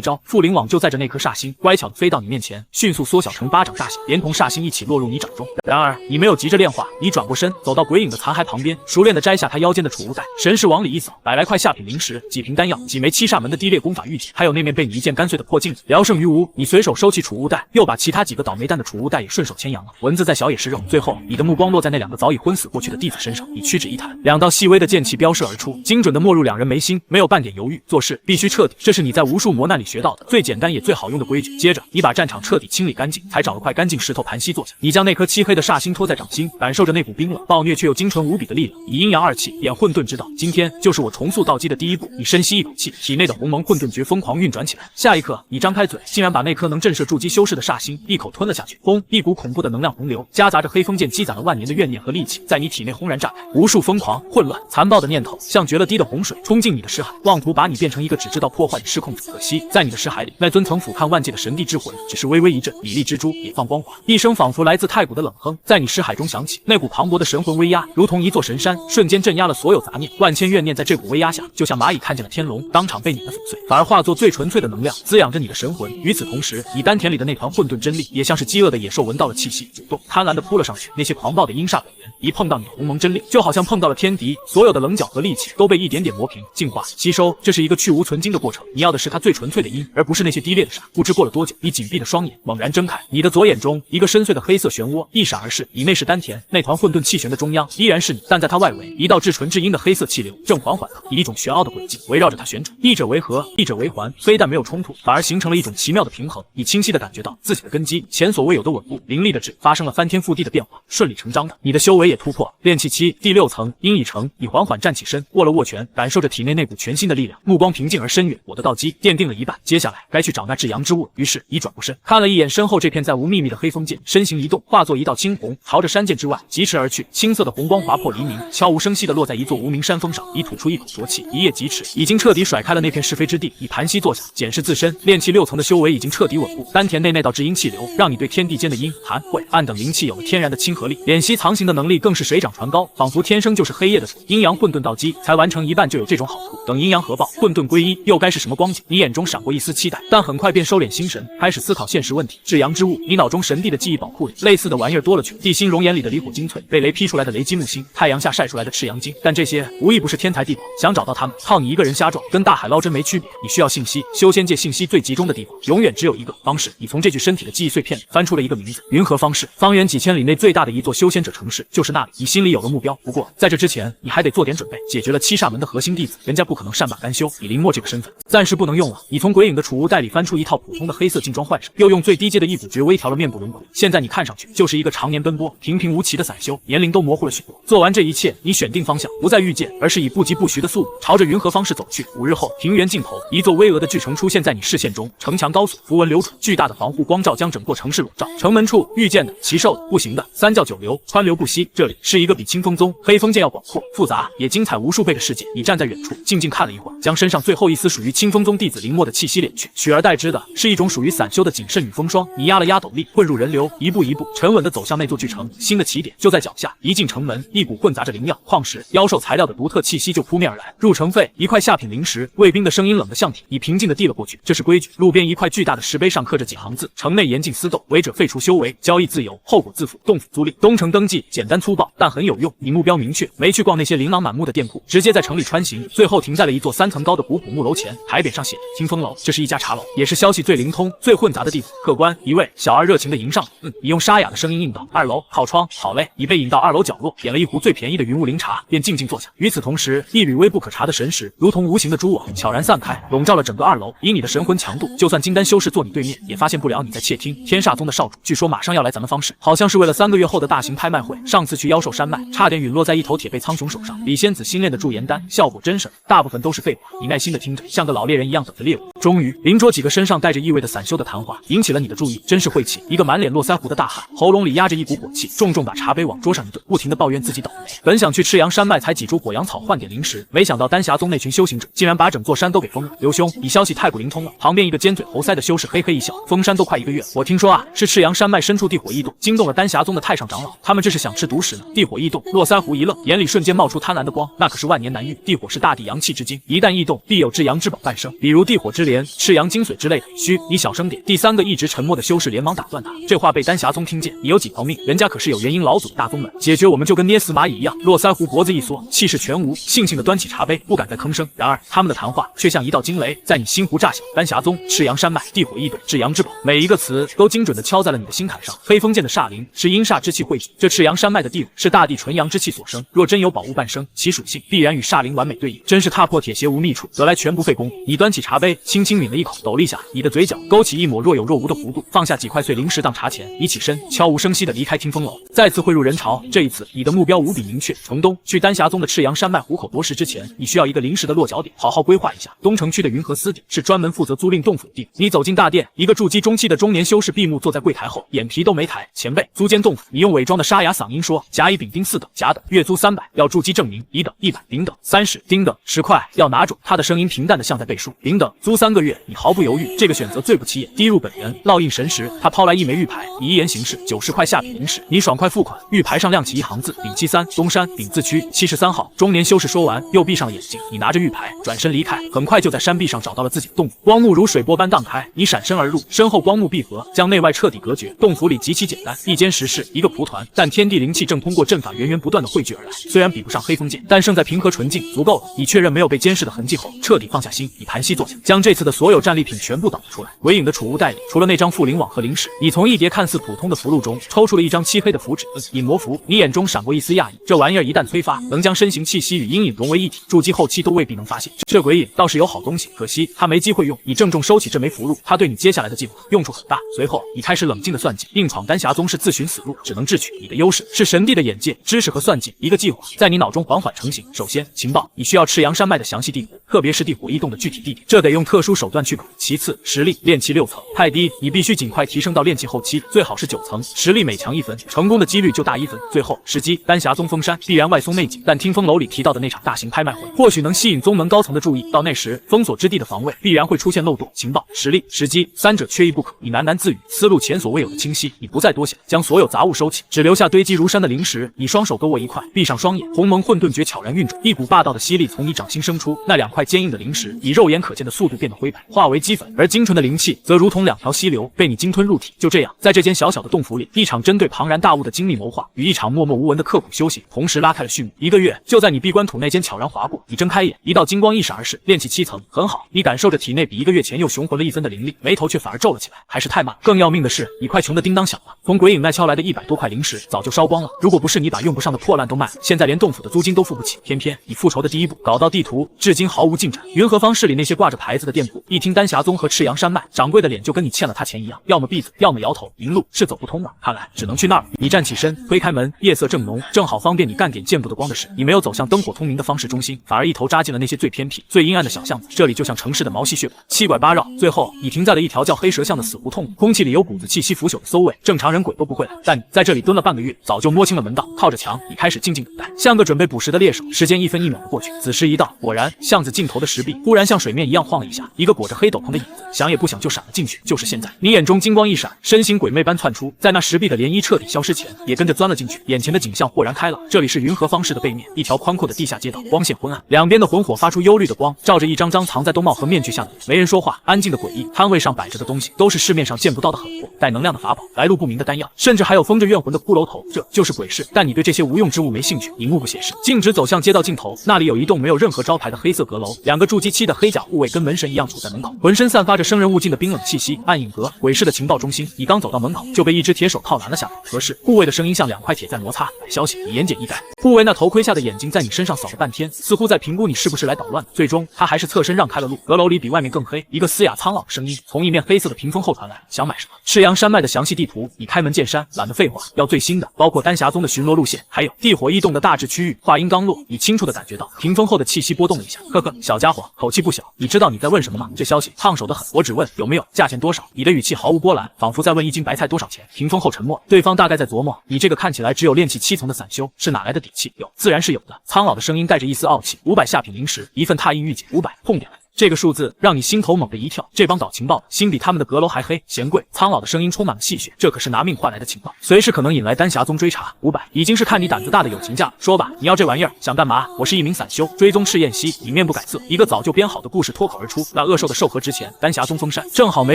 招，附灵网就在着那颗煞星，乖巧的飞到你面前，迅速缩小成巴掌大小，连同煞星一起落入你掌中。然而你没有急着炼化，你转过身走到鬼影的残骸旁边，熟练的摘下他腰间的储物袋，神识往里一扫，100来块下品灵石，几瓶丹药，几枚七煞门的低劣功法玉体，还有那面被你一剑干碎的破镜子。聊胜于无，你随手收起储物袋，又把其他几个倒霉蛋的储物袋也顺手牵羊了。蚊子再小也是肉。最后你的目光落在那2个早已昏死过去的弟子身上，你屈指一弹，2道细微的剑气飙射而出，精准的没入2人眉心，没有半点犹豫，做事必须彻底，这是你在无数磨难里学到的最简单也最好用的规矩。接着你把战场彻底清理干净，才找了块干净石头盘膝坐下，你将那颗漆黑的煞星托在掌心，感受着那股冰冷暴虐却又精纯无比的力量，以阴阳二气演混沌之道。今天就是我重塑道基的第一步。你深吸一口气，体内的鸿蒙混沌诀疯狂运转起来，下一刻你张开嘴，竟然把那颗能震慑筑基修士的煞星一口吞了下去。轰，一股恐怖的能量洪流夹杂着黑风剑积攒了万年的怨念和戾气，在你体内轰然炸开，无数疯狂、混乱、残暴的念头像决了堤的洪水冲进你的识海，妄图把你变成一个只知道破坏的失控者。可惜在你的识海里，那尊曾俯瞰万界的神帝之魂只是微微一震，米粒之珠也放光华。一声仿佛来自太古的冷哼在你识海中响起，那股磅礴的神魂威压如同一座神山，瞬间镇压了所有杂念，万千怨念在这股威压下就像蚂蚁看见了天龙，当场被碾得粉碎，反而化作最纯粹的能量滋养着你的神魂。与此同时，你丹田里的那团混沌真力也像是饥饿的野兽闻到了气息，主动贪婪地扑了上去。那些狂暴的阴煞本源一碰到你的鸿蒙真力，就好像碰到了天敌，所有的棱角和戾气都被一点点磨平、净化、吸收。这是一个去无存精的过程，你要的是它最纯粹的阴，而不是那些低劣的煞。不知过了多久，你紧闭的双眼猛然睁开，你的左眼中一个深邃的黑色漩涡一闪而逝，你内是丹田，那团混沌气旋的中央依然是你，但在它外围一道至纯至阴的黑色气流正缓缓地以一种玄奥的轨迹围绕着它旋转，一者为合，一者为环，非但没有冲突，反而形成了一种奇妙的平衡。你清晰地感觉到自己的根基前所未有的稳固，凌厉的质发生了翻天覆地的变化，顺理成章的，你的修为也突破。炼气期第6层，阴已成。你缓缓站起身，握了握拳，感受着体内那股全新的力量，目光平静而深远。我的道基奠定了一半，接下来该去找那至阳之物。于是你转过身，看了一眼身后这片再无秘密的黑风剑，身形一动，化作一道青虹，朝着山涧之外疾驰而去。青色的红光划破黎明，悄无声息地落在一座无名山峰上。你吐出一口浊气，一叶疾驰，已经彻底甩开了那片是非之地。你盘膝坐下，检视自身，炼气6层的修为已经彻底稳固，丹田内那道至阴气流让你对天地间的阴、寒、晦、暗等灵气有了天然的亲和力，敛息藏形的能力更是水涨船高，仿佛天生就是黑夜的主。阴阳混沌道基才完成一半就有这种好处，等阴阳合爆，混沌归一，又该是什么光景？你眼中闪过一丝期待，但很快便收敛心神，开始思考现实问题。至阳之物，你脑中神帝的记忆宝库里类似的玩意儿多了去，地心熔岩里的离火精粹，被雷劈出来的雷击木星，太阳下晒出来的赤阳金，但这些无一不是天才地宝，想找到他们，靠你一个人瞎撞，跟大海捞针没区别。你需要信息，修仙界信息最集中的地方，永远只有一个方式。你从这具身体的记忆碎片里翻出了一个名字，云和方士，方圆几千里内最大的一座修仙者城市就是那里。你心里有了目标，不过在这之前，你还得做点准备，解决了七煞门的核心弟子，人家不可能善罢甘休。以林墨这个身份，暂时不能用了。你从鬼影的储物袋里翻出一套普通的黑色劲装换上，又用最低阶的一补诀微调了面部轮廓。现在你看上去就是一个常年奔波、平平无奇的散修，年龄都模糊了许多。做完这一切，你选定方向，不再御剑，而是以不疾不徐的速度朝着云和方士走去。5日后，平原尽头，一座巍峨的巨城出现在你视线中，城墙高耸，符文流转，巨大的防护光照将整座城市笼罩。城门处，御剑的、骑兽的、步行的，三教九流，川流不息。这里是一个比清风宗、黑风剑要广阔、复杂也精彩无数倍的世界。你站在远处，静静看了一会儿，将身上最后一丝属于清风宗弟子林墨的气息敛去，取而而代之的是一种属于散修的谨慎与风霜。你压了压斗笠，混入人流，一步一步沉稳地走向那座巨城。新的起点就在脚下。一进城门，一股混杂着灵药、矿石、妖兽材料的独特气息就扑面而来。入城费，1块下品灵石。卫兵的声音冷得像铁，你平静地递了过去。这是规矩。路边一块巨大的石碑上刻着几行字：城内严禁私斗，违者废除修为，交易自由，后果自负。洞府租赁，东城登记，简单粗暴，但很有用。你目标明确，没去逛那些琳琅满目的店铺，直接在城里穿行，最后停在了一座3层高的古朴木楼前。牌匾上写“听风楼”，这是一家茶楼，也是消息最灵通、最混杂的地方。客官一位，小二热情地迎上了。你用沙哑的声音应道：“2楼，靠窗。”好嘞。你被引到2楼角落，点了一壶最便宜的云雾灵茶，便静静坐下。与此同时，一缕微不可察的神识，如同无形的蛛网，悄然散开，笼罩了整个2楼。以你的神魂强度，就算金丹修士坐你对面，也发现不了你在窃听。天煞宗的少主据说马上要来咱们方氏，好像是为了3个月后的大型拍卖会。上次去妖兽山脉，差点陨落在一头铁背苍穹手上。李仙子新炼的驻颜丹，效果真神，大部分都是废话。你耐心地听着，像个老猎人一样等着猎物。终于，邻桌几个身上带着意味的散修的谈话引起了你的注意，真是晦气。一个满脸络腮胡的大汉，喉咙里压着一股火气，重重把茶杯往桌上一顿，不停地抱怨自己倒霉。本想去赤阳山脉采几株火阳草换点灵石，没想到丹霞宗那群修行者竟然把整座山都给封了。刘兄，你消息太过灵通了。旁边一个尖嘴猴腮的修士嘿嘿一笑，封山都快1个月了，我听说啊，是赤阳山脉深处地火异动，惊动了丹霞宗的太上长老，他们这是想吃独食呢。地火异动，络腮胡一愣，眼里瞬间冒出贪婪的光，那可是万年难遇。地火是大地阳气之精，一旦异动，必有至阳之宝诞生，比如地火之莲、赤阳精髓之类的。嘘，你小声点。第3个一直沉默的修士连忙打断他，这话被丹霞宗听见，你有几条命？人家可是有元婴老祖的大宗门，解决我们就跟捏死蚂蚁一样。络腮胡脖子一缩，气势全无，悻悻地端起茶杯，不敢再吭声。然而他们的谈话却像一道惊雷，在你心湖炸响。丹霞宗、赤阳山脉、地火异动、至阳之宝，每一个词都精准地敲在了你的心坎上。黑风剑的煞灵是阴煞之气汇聚，这赤阳山脉的地火是大地纯阳之气所生，若真有宝物诞生，其属性必然与煞灵完美对应，真是踏破铁鞋无觅处，得来全不费工。你端起茶杯，轻轻抿了一口，斗笠下，你的嘴角勾起一抹若有若无的弧度，放下几块碎灵石当茶钱，你起身，悄无声息地离开听风楼，再次汇入人潮。这一次，你的目标无比明确，城东。去丹霞宗的赤阳山脉虎口夺食之前，你需要一个临时的落脚点，好好规划一下。东城区的云和司邸是专门负责租赁洞府的地方。你走进大殿，一个筑基中期的中年修士闭目坐在柜台后，眼皮都没抬。前辈，租间洞府。你用伪装的沙哑嗓音说：甲乙丙丁4等，甲等，月租300，要筑基证明；乙等100，丙等30，丁等10块，要拿准。他的声音平淡的像在背书。丙等租3个月，你毫不犹豫，这个选择最不起眼，滴入本源，烙印神识。他抛来一枚玉牌，你一言行事，90块下品灵石，你爽快付款。玉牌上亮起一行字：丙73，东山丙字区73号。中年修士说完，又闭上了眼睛。你拿着玉牌转身离开，很快就在山壁上找到了自己的洞府。光幕如水波般荡开，你闪身而入，身后光幕闭合，将内外彻底隔绝。洞府里极其简单，一间石室，一个蒲团，但天地灵气正通过阵法源源不断的汇聚而来。虽然比不上黑风剑，但胜在平和纯净，足够了。你确认没有被监视的痕迹后，彻底放下心，你盘膝坐下，将这次的所有战利品全部导了出来。鬼影的储物袋里，除了那张附灵网和灵石，你从一叠看似普通的符箓中抽出了一张漆黑的符纸，隐魔符。你眼中闪过一丝讶异，这玩意儿一旦催发，能将身形气息与阴影融为一体，筑基后期都未必能发现。这鬼影倒是有好东西，可惜他没机会用。你郑重收起这枚符箓，他对你接下来的计划用处很大。随后你开始冷静的算计，硬闯丹霞宗是自寻死路，只能智取。你的优势是神帝的眼界、知识和算计。一个计划在你脑中缓缓成型。首先，情报，你需要赤阳山脉的详细地图，特别是地火异动的具体地点，这得用特殊手段去搞。其次，实力，炼气6层太低，你必须尽快提升到炼气后期，最好是9层，实力每强1分，成功的几率就大1分。最后，时机，丹霞宗封山必然外松内紧，但听风楼里提到的那场大型拍卖会，或许能吸引宗门高层的注意，到那时封锁之地的防卫必然会出现漏洞。情报、实力、时机，三者缺一不可。你喃喃自语，思路前所未有的清晰。你不再多想，将所有杂物收起，只留下堆积如山的灵石。你双手各握一块，闭上双眼，鸿蒙混沌诀悄然运转，一股霸道的吸力从你掌心生出。那2块坚硬的灵石以肉眼可见的速度变得灰白，化为齑粉，而精纯的灵气则如同2条溪流被你鲸吞入体。就这样，在这间小小的洞府里，一场针对庞然大物的精密谋划与一场默默无闻的刻苦修行同时拉开了序幕。1个月就在你闭关土内间悄然划过，你睁开眼，一道金光一闪而逝，炼气7层，很好。你感受着体内比1个月前又雄浑了1分的灵力，眉头却反而皱了起来，还是太慢。更要命的是，你快穷得叮当响了。从鬼影那敲来的100多块灵石早就烧光了，如果不是你把用不上的破烂都卖了，现在连洞府的租金都付不起。偏偏你复仇的第一步搞到地图，至今毫无进展。云和方市里那些挂着牌子的店铺，一听丹霞宗和赤阳山脉，掌柜的脸就跟你欠了他钱一样，要么闭嘴，要么摇头。明路是走不通的，看来只能去那儿。你站起身，推开门，夜色正浓，正好方便你干点见不得光的事。你没有走向灯火通明的方市中心，反而一头扎进了那些最偏僻、最阴暗的小巷子。这里就像城市的毛细血管，七拐八绕。最后，你停在了一条叫黑蛇巷的死胡同里，空气里有股子气息腐朽的馊味，正常人鬼都不会来。但你在这里蹲了半个月，早就摸清了门道。靠着墙，你开始静静等待，像个准备捕食的猎手。时间1分1秒的过去，子时一到，果然巷子尽头的石壁忽然像水面一样晃了一下，一个裹着黑斗篷篷的影子，想也不想就闪了进去。就是现在，你眼中金光一闪，身形鬼魅般窜出，在那石壁的涟漪彻底消失前，也跟着钻了进去。眼前的景象豁然开朗，这里是云和方市的背面，一条宽阔的地下街道，光线昏暗，两边的魂火发出幽绿的光，照着一张张藏在兜帽和面具下的脸，没人说话，安静的诡异。摊位上摆着的东西都是市面上见不到的狠货，带能量的法宝，来路不明的丹药，甚至还有封着怨魂的骷髅头，这就是鬼市。但你对这些无用之物没兴趣，你目不斜视，径直走向街道尽头，那里有一栋没有任何招牌的黑色阁楼，两个筑基期的黑甲护卫跟门神一样杵在门口，浑身散发着生人勿近的冰冷气息。暗影阁，鬼市的情报中心。你刚走到门口，就被一只铁手套拦了下来。何事？护卫的声音像两块铁在摩擦。来消息，你言简意赅。护卫那头盔下的眼睛在你身上扫了半天，似乎在评估你是不是来捣乱的。最终，他还是侧身让开了路。阁楼里比外面更黑，一个嘶哑苍老的声音从一面黑色的屏风后传来：想买什么？赤阳山脉的详细地图，你开门见山。懒得废话，要最新的，包括丹霞宗的巡逻路线，还有地火异动的大致区域。话音刚落，你清楚地感觉到屏风后的气息波动了一下。呵呵，小家伙，口气不小。你知道你在问什么吗？这消息烫手的很。我只问有没有，价钱多少。你的语气毫无波澜，仿佛在问一斤白菜多少钱。屏风后沉默，对方大概在琢磨，你这个看起来只有炼气7层的散修是哪来的底气？有，自然是有的。苍老的声音带着一丝傲气。500下品灵石，一份拓印玉简，500，碰点来。这个数字让你心头猛地一跳，这帮搞情报的心比他们的阁楼还黑。嫌贵，苍老的声音充满了戏谑，这可是拿命换来的情报，随时可能引来丹霞宗追查。500已经是看你胆子大的友情价，说吧，你要这玩意儿想干嘛？我是一名散修，追踪赤焰溪。你面不改色，一个早就编好的故事脱口而出。那恶兽的授核之前，丹霞宗封山，正好没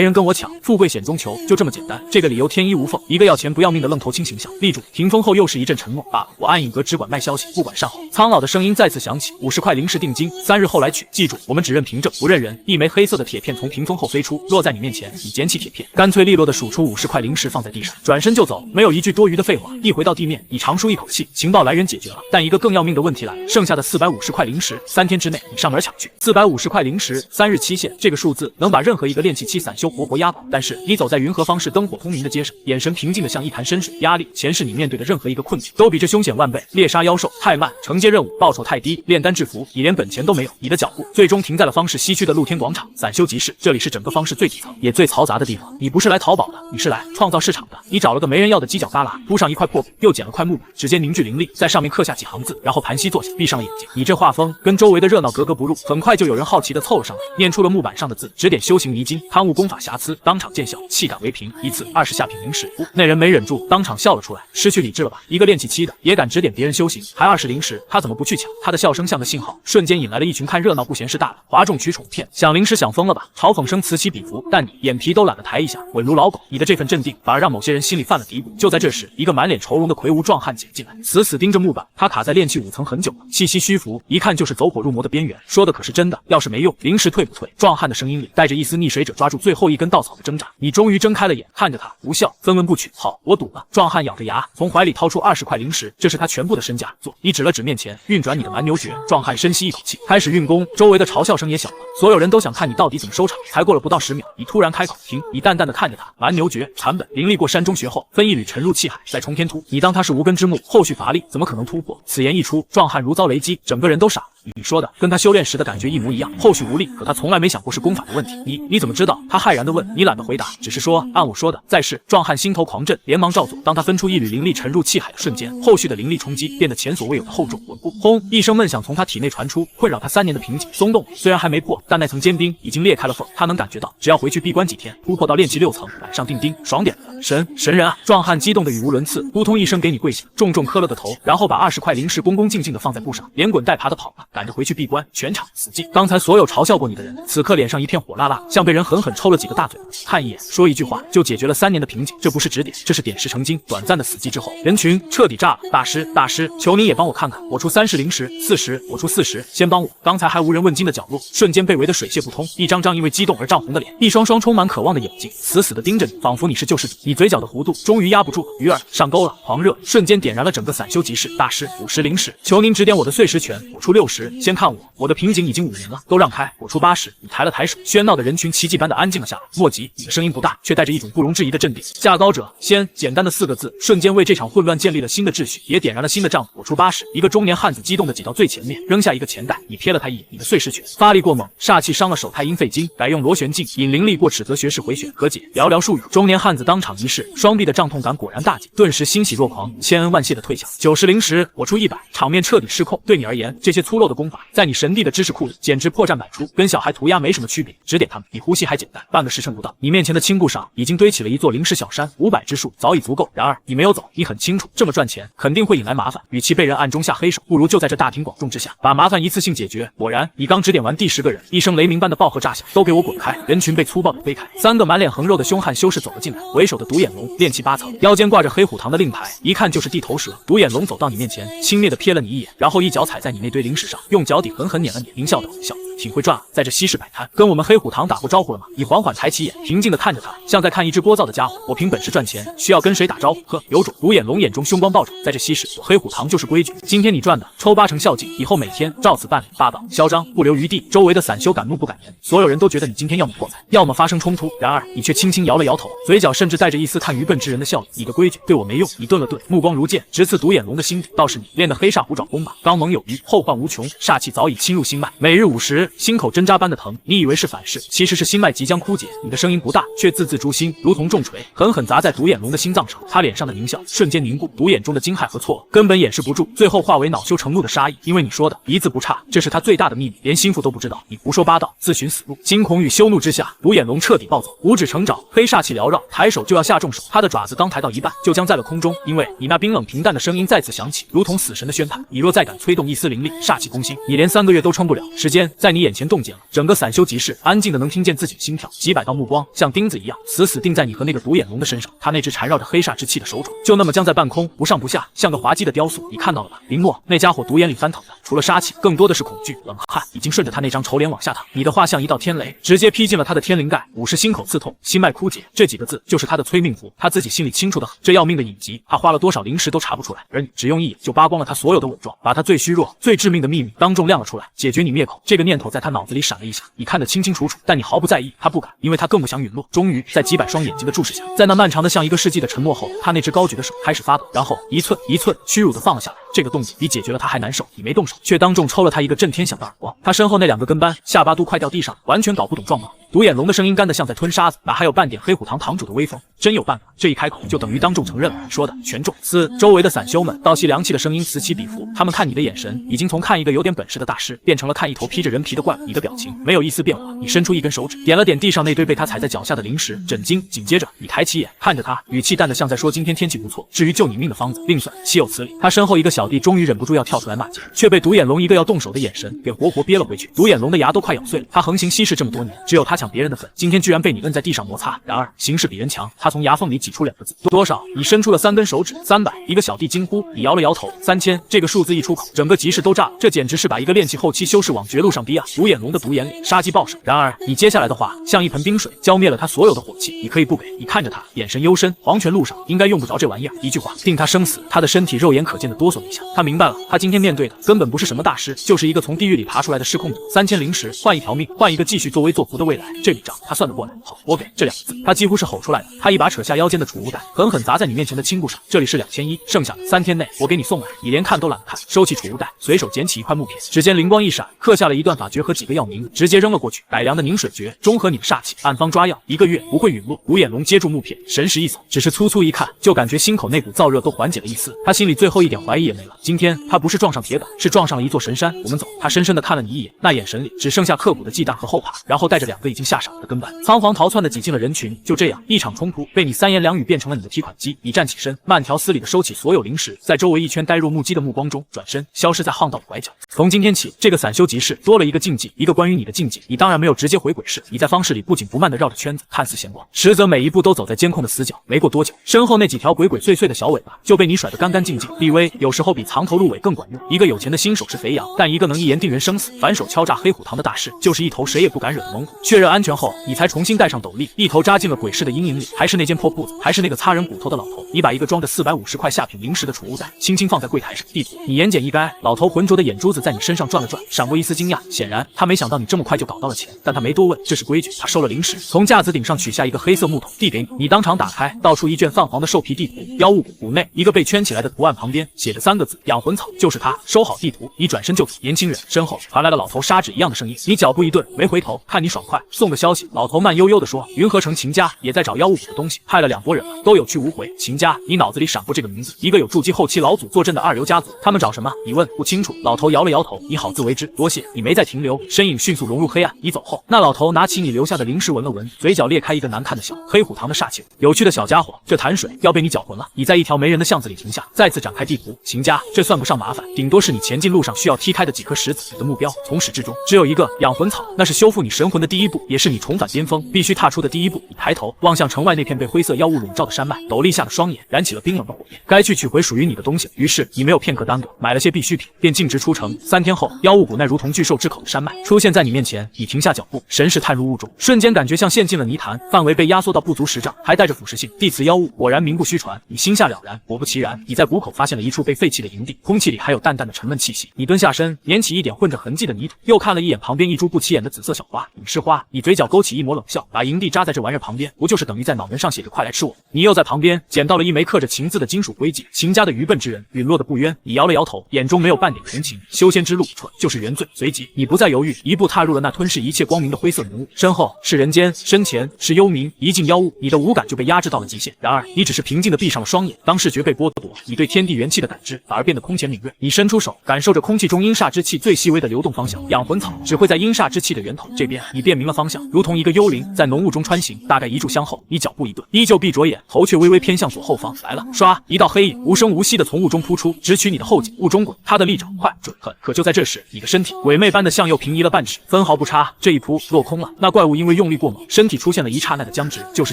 人跟我抢，富贵险中求，就这么简单。这个理由天衣无缝，一个要钱不要命的愣头青形象。立住！屏风后又是一阵沉默。爸，我暗影阁只管卖消息，不管善后。苍老的声音再次响起：50块灵石定金，3日后来取。记住，我们只认凭证，不认人。一枚黑色的铁片从屏风后飞出，落在你面前。你捡起铁片，干脆利落地数出50块灵石放在地上，转身就走，没有一句多余的废话。一回到地面，你长舒一口气，情报来源解决了。但一个更要命的问题来了，剩下的450块灵石，3天之内你上门抢去。450块灵石，3日期限，这个数字能把任何一个炼气期散修活活压垮。但是你走在云和方市灯火通明的街上，眼神平静的像一潭深水。压力、前世你面对的任何一个困局，都比这凶险万倍。猎杀妖兽太慢，承接任务报酬太低，炼丹制服你连本钱都没有。你的脚步最终停在了方市西区的露天广场。散修集市，这里是整个方市最底层也最嘈杂的地方。你不是来淘宝的，你是来创造市场的。你找了个没人要的犄角旮旯，铺上一块破布，又捡了块木板，指尖凝聚灵力，在上面刻下几行字，然后盘膝坐下，闭上了眼睛。你这画风跟周围的热闹格格不入。很快就有人好奇地凑了上来，念出了木板上的字：指点修行迷津，贪污功法瑕疵，当场见效，气感为凭，一次20下品灵石。那人没忍住，当场笑了出来。失去理智了吧？一个炼气期的也敢指点别人修行，还20灵石，他怎么不去抢？他的笑声像个信号，瞬间引来了一群看热闹不嫌事大的，哗众取宠片，想灵石想疯了吧？嘲讽声此起彼伏，但你眼皮都懒得抬一下，稳如老狗。你的这份镇定反而让某些人心里犯了嘀咕。就在这时，一个满脸愁容的魁梧壮汉挤进来，死死盯着木板。他卡在炼气5层很久了，气息虚浮，一看就是走火入魔的边缘。说的可是真的，要是没用，灵石退不退？壮汉的声音里带着一丝溺水者抓住最后一根稻草的挣扎。你终于睁开了眼，看着他，无效，分文不取。好，我赌了。壮汉咬着牙，从怀里掏出20块灵石，这是他全部的身价。做，你指了指面前，运转你的蛮牛诀。壮汉深吸一口气，开始运功。周围的嘲笑声也小了，所有人都想看你到底怎么收场。才过了不到10秒，你突然开口，停！你淡淡的看着他，蛮牛诀残本，灵力过山中学后，分一缕沉入气海，再冲天突。你当他是无根之木，后续乏力，怎么可能突破？此言一出，壮汉如遭雷击，整个人都傻了。你说的跟他修炼时的感觉一模一样，后续无力，可他从来没想过是功法的问题。你怎么知道？他骇然地问。你懒得回答，只是说按我说的，再试。壮汉心头狂震，连忙照做。当他分出一缕灵力沉入气海的瞬间，后续的灵力冲击变得前所未有的厚重稳固。轰！一声闷响从他体内传出，困扰他3年的瓶颈松动，虽然还没破，但那层坚冰已经裂开了缝。他能感觉到，只要回去闭关几天，突破到炼气6层，板上钉钉，爽点了。神人啊！壮汉激动的语无伦次，扑通一声给你跪下，重重磕了个头，然后把20块灵石恭恭敬敬的放在布上，连滚带爬的跑了，赶着回去闭关。全场死寂。刚才所有嘲笑过你的人，此刻脸上一片火辣辣，像被人狠狠抽了几个大嘴巴。看一眼，说一句话，就解决了3年的瓶颈。这不是指点，这是点石成金。短暂的死寂之后，人群彻底炸了。大师，求您也帮我看看。我出30灵石，40，我出40，先帮我。刚才还无人问津的角落，瞬间被围得水泄不通。一张张因为激动而涨红的脸，一双双充满渴望的眼睛，死死地盯着你，仿佛你是救世主。你嘴角的弧度终于压不住，鱼儿上钩了。狂热瞬间点燃了整个散修集市。大师，50灵石，求您指点我的碎石拳。我出60，先看我的瓶颈已经5年了，都让开。我出80，你抬了抬手。喧闹的人群奇迹般的安静了下来。莫急，你的声音不大，却带着一种不容置疑的镇定。价高者先，简单的4个字，瞬间为这场混乱建立了新的秩序，也点燃了新的账目。我出80，一个中年汉子激动的挤到最前面，扔下一个钱袋。你瞥了他一眼，你的碎石拳发力过猛，煞气伤了手，太阴费精，改用螺旋镜，引灵力过尺则学士回旋和解。寥寥数语，中年汉子当场一试，双臂的胀痛感果然大减，顿时欣喜若狂，千恩万谢的退下。90灵石，我出100，场面彻底失控。对你而言，这些粗陋的的功法，在你神帝的知识库里简直破绽百出，跟小孩涂鸦没什么区别。指点他们比呼吸还简单，半个时辰不到，你面前的青布上已经堆起了一座灵石小山，500之数早已足够。然而你没有走，你很清楚，这么赚钱肯定会引来麻烦，与其被人暗中下黑手，不如就在这大庭广众之下把麻烦一次性解决。果然，你刚指点完第10个人，一声雷鸣般的暴喝炸响，都给我滚开！人群被粗暴的推开，3个满脸横肉的凶悍修士走了进来，为首的独眼龙练气8层，腰间挂着黑虎堂的令牌，一看就是地头蛇。独眼龙走到你面前，轻蔑的瞥了你一眼，然后一脚踩在你那堆灵石上，用脚底狠狠碾了碾，狞笑道：“小子，挺会赚啊，在这稀世摆摊，跟我们黑虎堂打过招呼了吗？”你缓缓抬起眼，平静地看着他，像在看一只聒噪的家伙。我凭本事赚钱，需要跟谁打招呼？呵，有种！独眼龙眼中凶光暴涨，在这稀世，我黑虎堂就是规矩。今天你赚的，抽8成孝敬，以后每天照此办理。霸道、嚣张，不留余地。周围的散修敢怒不敢言，所有人都觉得你今天要么破财，要么发生冲突。然而你却轻轻摇了摇头，嘴角甚至带着一丝看愚笨之人的笑意。你的规矩对我没用。你顿了顿，目光如剑，直刺独眼龙的心底。倒是你练的黑煞虎爪功吧，刚猛有余，后患无穷，煞气早已侵入心脉，每日5时，心口针扎般的疼。你以为是反噬，其实是心脉即将枯竭。你的声音不大，却字字诛心，如同重锤，狠狠砸在独眼龙的心脏上。他脸上的狞笑瞬间凝固，独眼中的惊骇和错愕根本掩饰不住，最后化为恼羞成怒的杀意。因为你说的一字不差，这是他最大的秘密，连心腹都不知道。你胡说八道，自寻死路！惊恐与羞怒之下，独眼龙彻底暴走，五指成爪，黑煞气缭绕，抬手就要下重手。他的爪子刚抬到一半，就僵在了空中，因为你那冰冷平淡的声音再次响起，如同死神的宣判。你若再敢催动一丝灵力，煞气攻心，你连3个月都撑不了。时间在你眼前冻结了，整个散修集市安静的能听见自己的心跳，几百道目光像钉子一样死死定在你和那个独眼龙的身上。他那只缠绕着黑煞之气的手爪就那么僵在半空，不上不下，像个滑稽的雕塑。你看到了吧？林默那家伙独眼里翻腾的，除了杀气，更多的是恐惧、冷汗，已经顺着他那张丑脸往下淌。你的话像一道天雷，直接劈进了他的天灵盖，50心口刺痛，心脉枯竭，这几个字就是他的催命符。他自己心里清楚的很，这要命的隐疾，他花了多少灵石都查不出来，而你只用一眼就扒光了他所有的伪装，把他最虚弱、最致命的秘密当众亮了出来，解决你灭口。这个念头在他脑子里闪了一下，你看得清清楚楚，但你毫不在意。他不敢，因为他更不想陨落。终于，在几百双眼睛的注视下，在那漫长的像一个世纪的沉默后，他那只高举的手开始发抖，然后一寸一寸屈辱的放了下来。这个动静比解决了他还难受，你没动手，却当众抽了他一个震天响的耳光。他身后那2个跟班，下巴都快掉地上，完全搞不懂状况。独眼龙的声音干得像在吞沙子，哪还有半点黑虎堂堂主的威风？真有办法！这一开口就等于当众承认了，你说的全中。周围的散修们倒吸凉气的声音此起彼伏，他们看你的眼神已经从看一个有点本事的大师，变成了看一头披着人皮的怪物。你的表情没有一丝变化，你伸出一根手指，点了点地上那堆被他踩在脚下的灵石，震惊。紧接着，你抬起眼看着他，语气淡得像在说今天天气不错，至于救你命的方子，另算，岂有此理！他身后一个小弟终于忍不住要跳出来骂街，却被独眼龙一个要动手的眼神给活活憋了回去。独眼龙的牙都快咬碎了，他横行稀世这么多年，只有他抢别人的粉，今天居然被你摁在地上摩擦。然而形势比人强，他从牙缝里挤出2个字：多少？你伸出了3根手指，300。一个小弟惊呼，你摇了摇头，3000。这个数字一出口，整个集市都炸了，这简直是把一个炼气后期修士往绝路上逼啊！独眼龙的独眼里杀机爆射，然而你接下来的话像一盆冰水，浇灭了他所有的火气。你可以不给，你看着他，眼神幽深，黄泉路上应该用不着这玩意儿，一句话定他生死。他的身体肉眼可见的哆嗦了一下，他明白了，他今天面对的根本不是什么大师，就是一个从地狱里爬出来的失控者。3000灵石换一条命，换一个继续作威作福的未来，这笔账他算得过来。好，我给这2个字，他几乎是吼出来的。他一把扯下腰间的储物袋，狠狠砸在你面前的青布上，这里是2100，剩下的3天内我给你送来。你连看都懒得看，收起储物袋，随手捡起一块木片，指尖灵光一闪，刻下了一段法诀和几个药名，直接扔了过去。改良的凝水诀，中和你的煞气，暗方抓药，1个月不会陨落。独眼龙接住木片，神识一扫，只是粗粗一看，就感觉心口那股燥热都缓解了一丝，他心里最后一点怀疑也没了。今天他不是撞上铁杆，是撞上了一座神山。我们走。他深深地看了你一眼，那眼神里只剩下刻骨的忌惮和后怕，然后带着2个已经吓傻了的跟班，仓皇逃窜的挤进了人群。就这样，一场冲突被你3言2语变成了你的提款机。你站起身，慢条斯理地收起所有灵石，在周围一圈呆若木鸡的目光中转身，消失在巷道的拐角。从今天起，这个散修集市多了一个禁忌，一个关于你的禁忌。你当然没有直接回鬼市，你在方室里不紧不慢地绕着圈子，看似闲逛，实则每一步都走在监控的死角。没过多久，身后那几条鬼鬼祟祟的小尾巴就被你甩得干干净净。立威有时候比藏头露尾更管用。一个有钱的新手是肥羊，但一个能一言定人生死，反手敲诈黑虎堂的大师，就是一头谁也不敢惹的猛虎。确认安全后，你才重新戴上斗笠，一头扎进了鬼市的阴影里。还是那间破铺子，还是那个擦人骨头的老头。你把一个装着450块下品灵石的储物袋轻轻放在柜台上，地图你言简意赅。老头浑浊的眼珠子在你身上转了转，闪过一丝惊讶。显然他没想到你这么快就搞到了钱，但他没多问，这是规矩。他收了灵石，从架子顶上取下一个黑色木桶递给你，你当场打开，倒出一卷泛黄的兽皮地图。妖物谷内一个被圈起来的图案旁边写着3个字：养魂草。就是他，收好地图，你转身就走。年轻人身后传来了老头砂纸一样的声音，你脚步一顿，没回头，看你爽快，送个消息。老头慢悠悠地说，云河城秦家也在找妖物谷的东西，派了2拨人了，都有去无回。秦家，你脑子里闪过这个名字？一个有筑基后期老祖坐镇的二流家族。他们找什么？你问不清楚。老头摇了摇头，你好自为之，多谢。你没再停留，身影迅速融入黑暗。你走后，那老头拿起你留下的灵石闻了闻，嘴角裂开一个难看的笑。黑虎堂的煞气，有趣的小家伙，这潭水要被你搅浑了。你在一条没人的巷子里停下，再次展开地图。秦家，这算不上麻烦，顶多是你前进路上需要踢开的几颗石子。你的目标从始至终只有一个，养魂草，那是修复你神魂的第一步，也是你重返巅峰必须踏出的第一步。你抬头望向城外那片被灰色妖雾笼罩的山脉，斗笠下的双眼燃起了冰冷的火焰。该去取回属于你的东西了。于是你没有片刻耽搁，买了些必需品，便径直出城。3天后，妖雾谷那如同巨兽之口的山脉出现在你面前，你停下脚步，神识探入雾中，瞬间感觉像陷进了泥潭，范围被压缩到不足10丈，还带着腐蚀性。地此妖物果然名不虚传，你心下了然。果不其然，你在谷口发现了一处被废弃的营地，空气里还有淡淡的沉闷气息。你蹲下身，捻起一点混着痕迹的泥土，又看了一眼旁边一株不起眼的紫色小花，隐士花。你嘴角勾起一抹冷笑，把营地扎在这玩意儿旁边，不就是等于在脑门上写着快来吃我？你又在旁边捡到了一枚刻着秦字的金属徽记，秦家的愚笨之人，陨落的不冤。你摇了摇头，眼中没有半点同情。修仙之路，蠢就是原罪。随即你不再犹豫，一步踏入了那吞噬一切光明的灰色浓雾。身后是人间，身前是幽冥，一进妖雾，你的五感就被压制到了极限。然而你只是平静地闭上了双眼，当视觉被剥夺，你对天地元气的感知反而变得空前敏锐。你伸出手，感受着空气中阴煞之气最细微的流动方向。养魂草只会在阴煞之气的源头这边。你辨明了方向，如同一个幽灵在浓雾中穿行。大概1炷香后，你脚步一顿，依旧闭着眼，头却微微偏向左后方。来了，唰，一道黑影无声无息地从雾中扑出，直取你的后颈。雾中滚，他的利爪快准狠。可就在这时，你的身体鬼魅般的向右平移了半尺，分毫不差。这一扑落空了。那怪物因为用力过猛，身体出现了一刹那的僵直。就是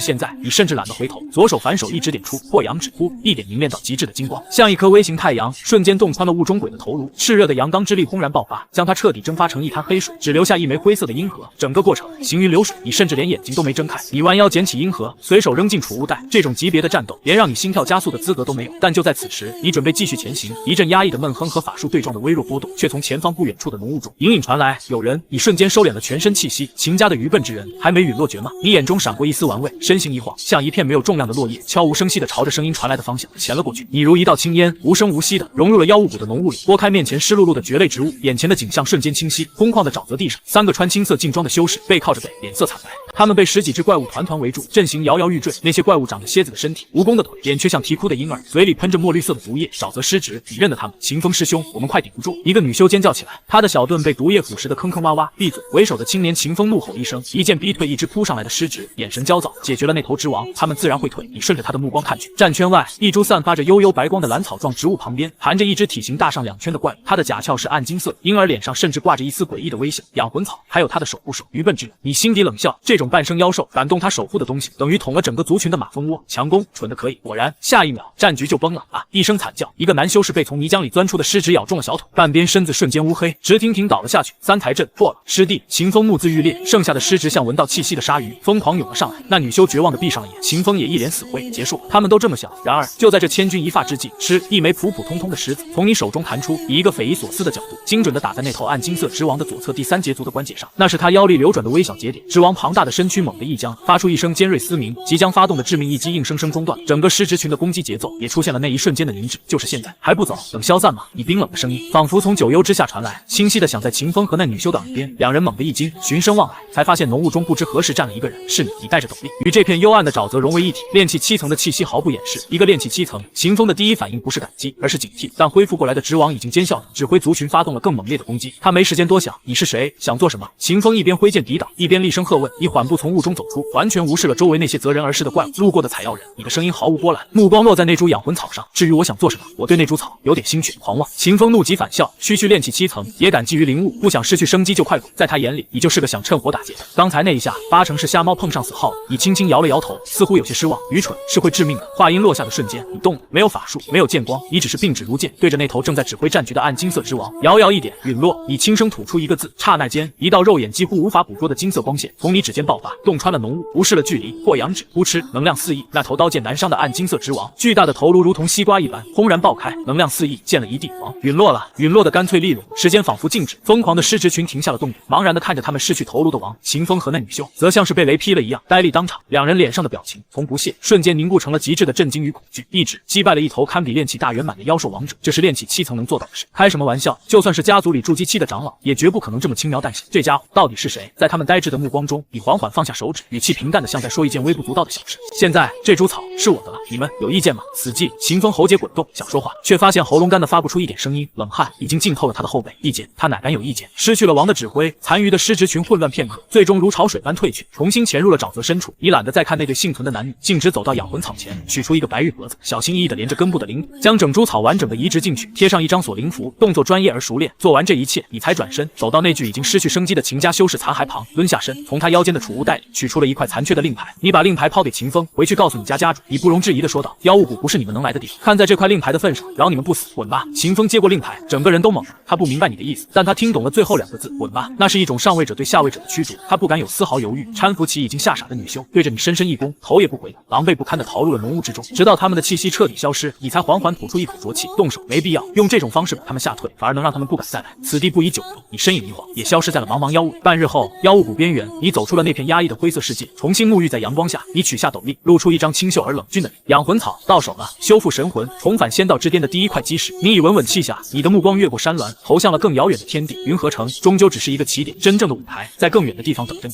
现在，你甚至懒得回头，左手反手一指点出破阳指，呼，一点凝练到极致的金光，像一颗微型太阳，瞬间洞穿了雾中鬼的头颅。炽热的阳刚之力轰然爆发，将它彻底蒸发成一滩黑水，只留下一枚灰色的阴核。整个过程行云流水，你甚至连眼睛都没睁开。你弯腰捡起阴核，随手扔进储物袋。这种级别的战斗，连让你心跳加速的资格都没有。但就在此时，你准备继续前行，一阵压抑的闷哼和法术对撞的微弱波动，却从前方不远处的浓雾中隐隐传来。有人！你瞬间收敛了全身气息。秦家的愚笨之人还没陨落绝吗？你眼中闪过一丝玩味，身形一晃，像一片没有重量的落叶，悄无声息地朝着声音传来的方向潜了过去。你如一道青烟，无声无息地融入了妖雾谷的浓雾里，拨开面前湿漉漉的蕨类植物，眼前的景象瞬间清晰。空旷的沼泽地上，3个穿青色劲装的修士背靠着背，脸色惨白。他们被10几只怪物团团围住，阵型摇摇欲坠。那些怪物长着蝎子的身体，蜈蚣的腿，脸却像啼哭的婴儿，嘴里喷着墨绿色的毒液。沼泽失职，你认得他们？秦风师兄，我们快顶不住！一个女修尖叫起来，她的小盾被毒液腐蚀得坑坑洼洼。闭嘴！为首的青年秦风怒吼一声，一剑逼退一只扑上来的尸殖，眼神焦躁。解决了那头之王，他们自然会退。你顺着他的目光看去，战圈外一株散发着幽幽白光的蓝草状植物旁边，含着一只体型大上2圈的怪物，它的甲壳是暗金色，婴儿脸上甚至挂着一丝诡异的微笑。养魂草，还有他的守护手，愚笨之人！你心底冷笑，这种半生妖兽敢动他守护的东西，等于捅了整个族群的马蜂窝。强攻，蠢得可以。果然，下一秒战局就崩了啊！一声惨叫，一个男修士被从泥浆里钻出的尸殖咬中了小腿，半边身子瞬间乌黑，直挺挺倒了下去。3台阵破了，师弟秦风目眦欲裂，剩下的尸殖像闻到气息的鲨鱼，疯狂涌了上来。那女修绝望地闭上了眼，秦风也一脸死灰。结束，他们都这么想。然而，就在这千钧一发之际，一枚普普通通的石子从你手中弹出，以一个匪夷所思的角度，精准地打在那头暗金色之王的左侧第3节足的关节上。那是他腰力流转的微小节点。之王庞大的身躯猛地一僵，发出一声尖锐嘶鸣，即将发动的致命一击硬生生中断，整个尸殖群的攻击节奏也出现了那一瞬间的凝滞。就是现在，还不走？等消散吗？你冰冷的声音仿佛从9幽之下传来，清晰地响在秦风和那女修的耳边。两人猛地一惊，循声望来，才发现浓雾中不知何时站了一个人。是你，你戴着斗笠，与这片幽暗的沼泽融为一体，炼气7层的气息毫不掩饰。一个炼气7层，秦风的第一反应不是感激，而是警惕。但恢复过来的殖王已经奸笑地指挥族群发动了更猛烈的攻击。他没时间多想，你是谁？想做什么？秦风一边挥剑抵挡，一边厉声喝问。你缓步从雾中走出，完全无视了周围那些择人而噬的怪物。路过的采药人，你的声音毫无波澜，目光落在那株养魂草上。至于我想做什么，我对那株草有点兴趣。狂妄！秦风怒极反笑，区区炼气7层也敢觊觎灵物，不想失去生机就快滚。在他眼里，你就是个想趁火打劫的。刚才那一下，8成是瞎猫碰上死耗子。你轻轻摇了摇头，似乎有些失望。愚蠢，是会致命的。话音落下的瞬间，你动了，没有法术，没有剑光，你只是并指如剑，对着那头正在指挥战局的暗金色之王遥遥一点，陨落。你轻声吐出一个字，刹那间，一道肉眼几乎无法捕捉的金色光线从你指尖爆发，洞穿了浓雾，无视了距离，破阳指，扑哧，能量4亿。那头刀剑难伤的暗金色之王，巨大的头颅如同西瓜一般轰然爆开，能量4亿，溅了一地。王陨落了，陨落的干脆利落，时间仿佛静止。疯狂的尸殖群停下了动作，茫然地看着他们失去头颅的王。秦风和那女修则像是被雷劈了一样，呆立当场。两人脸上的表情从不屑瞬间凝固成了极致的震惊与恐惧。一指击败了一头堪比炼气大圆满的妖兽王者，这是炼气7层能做到的事。开什么玩笑，就算是家族里筑基期的长老，也绝不可能这么轻描淡写。这家伙到底是谁？在他们呆滞的目光中，你缓缓放下手指，语气平淡的像在说一件微不足道的小事。现在这株草是我的了，你们有意见吗？此际，秦风喉结滚动，想说话，却发现喉咙干的发不出一点声音，冷汗已经浸透了他的后背。意见？他哪敢有意见？失去了王的指挥，残余的狮职群混乱片刻，最终如潮水般退去，重新潜入了沼泽深处。你懒得再看那对幸存的男女，径直走到养魂草前，取出一个白玉盒子，小心翼翼的连着根部的鳞骨，将整株草完整的移植进去，贴上一张锁灵符，动作专业而熟练。做完这一切，你才转身走到那具已经失去生机的秦家修士残骸旁，蹲下身，从他腰间的储物袋里取出了一块残缺的令牌。你把令牌抛给秦风，回去告诉你家家主。你不容置疑的说道：妖物谷不是你们能来的地方，看在这块令牌的份上，饶你们不死，滚吧！秦风接过令牌，整个人都懵了。他不明白你的意思，但他听懂了最后2个字：滚吧。那是一种上位者对下位者的驱逐，他不敢有丝毫犹豫，搀扶起已经吓傻的女修，对着你深深一躬，头也不回的狼狈不堪的逃入了浓雾之中，直到他们的气息彻底消失，你才缓缓吐出一口浊气。动手没必要，用这种方式把他们吓退，反而能让他们不敢再来。此地不宜久留。你身影一晃，也消失在了茫茫妖雾里。半日后，妖雾谷边缘，你走出了那片压抑的灰色世界，重新沐浴在阳光下。你取下斗笠，露出一张清秀而冷峻的脸。养魂草到手了，修复神魂，重返仙道之巅的第一块基石。你已稳稳气下，你的目光越过山峦，投向了更遥远的天地。云河城终究只是一个起点，真正的舞台在更远的地方等着你。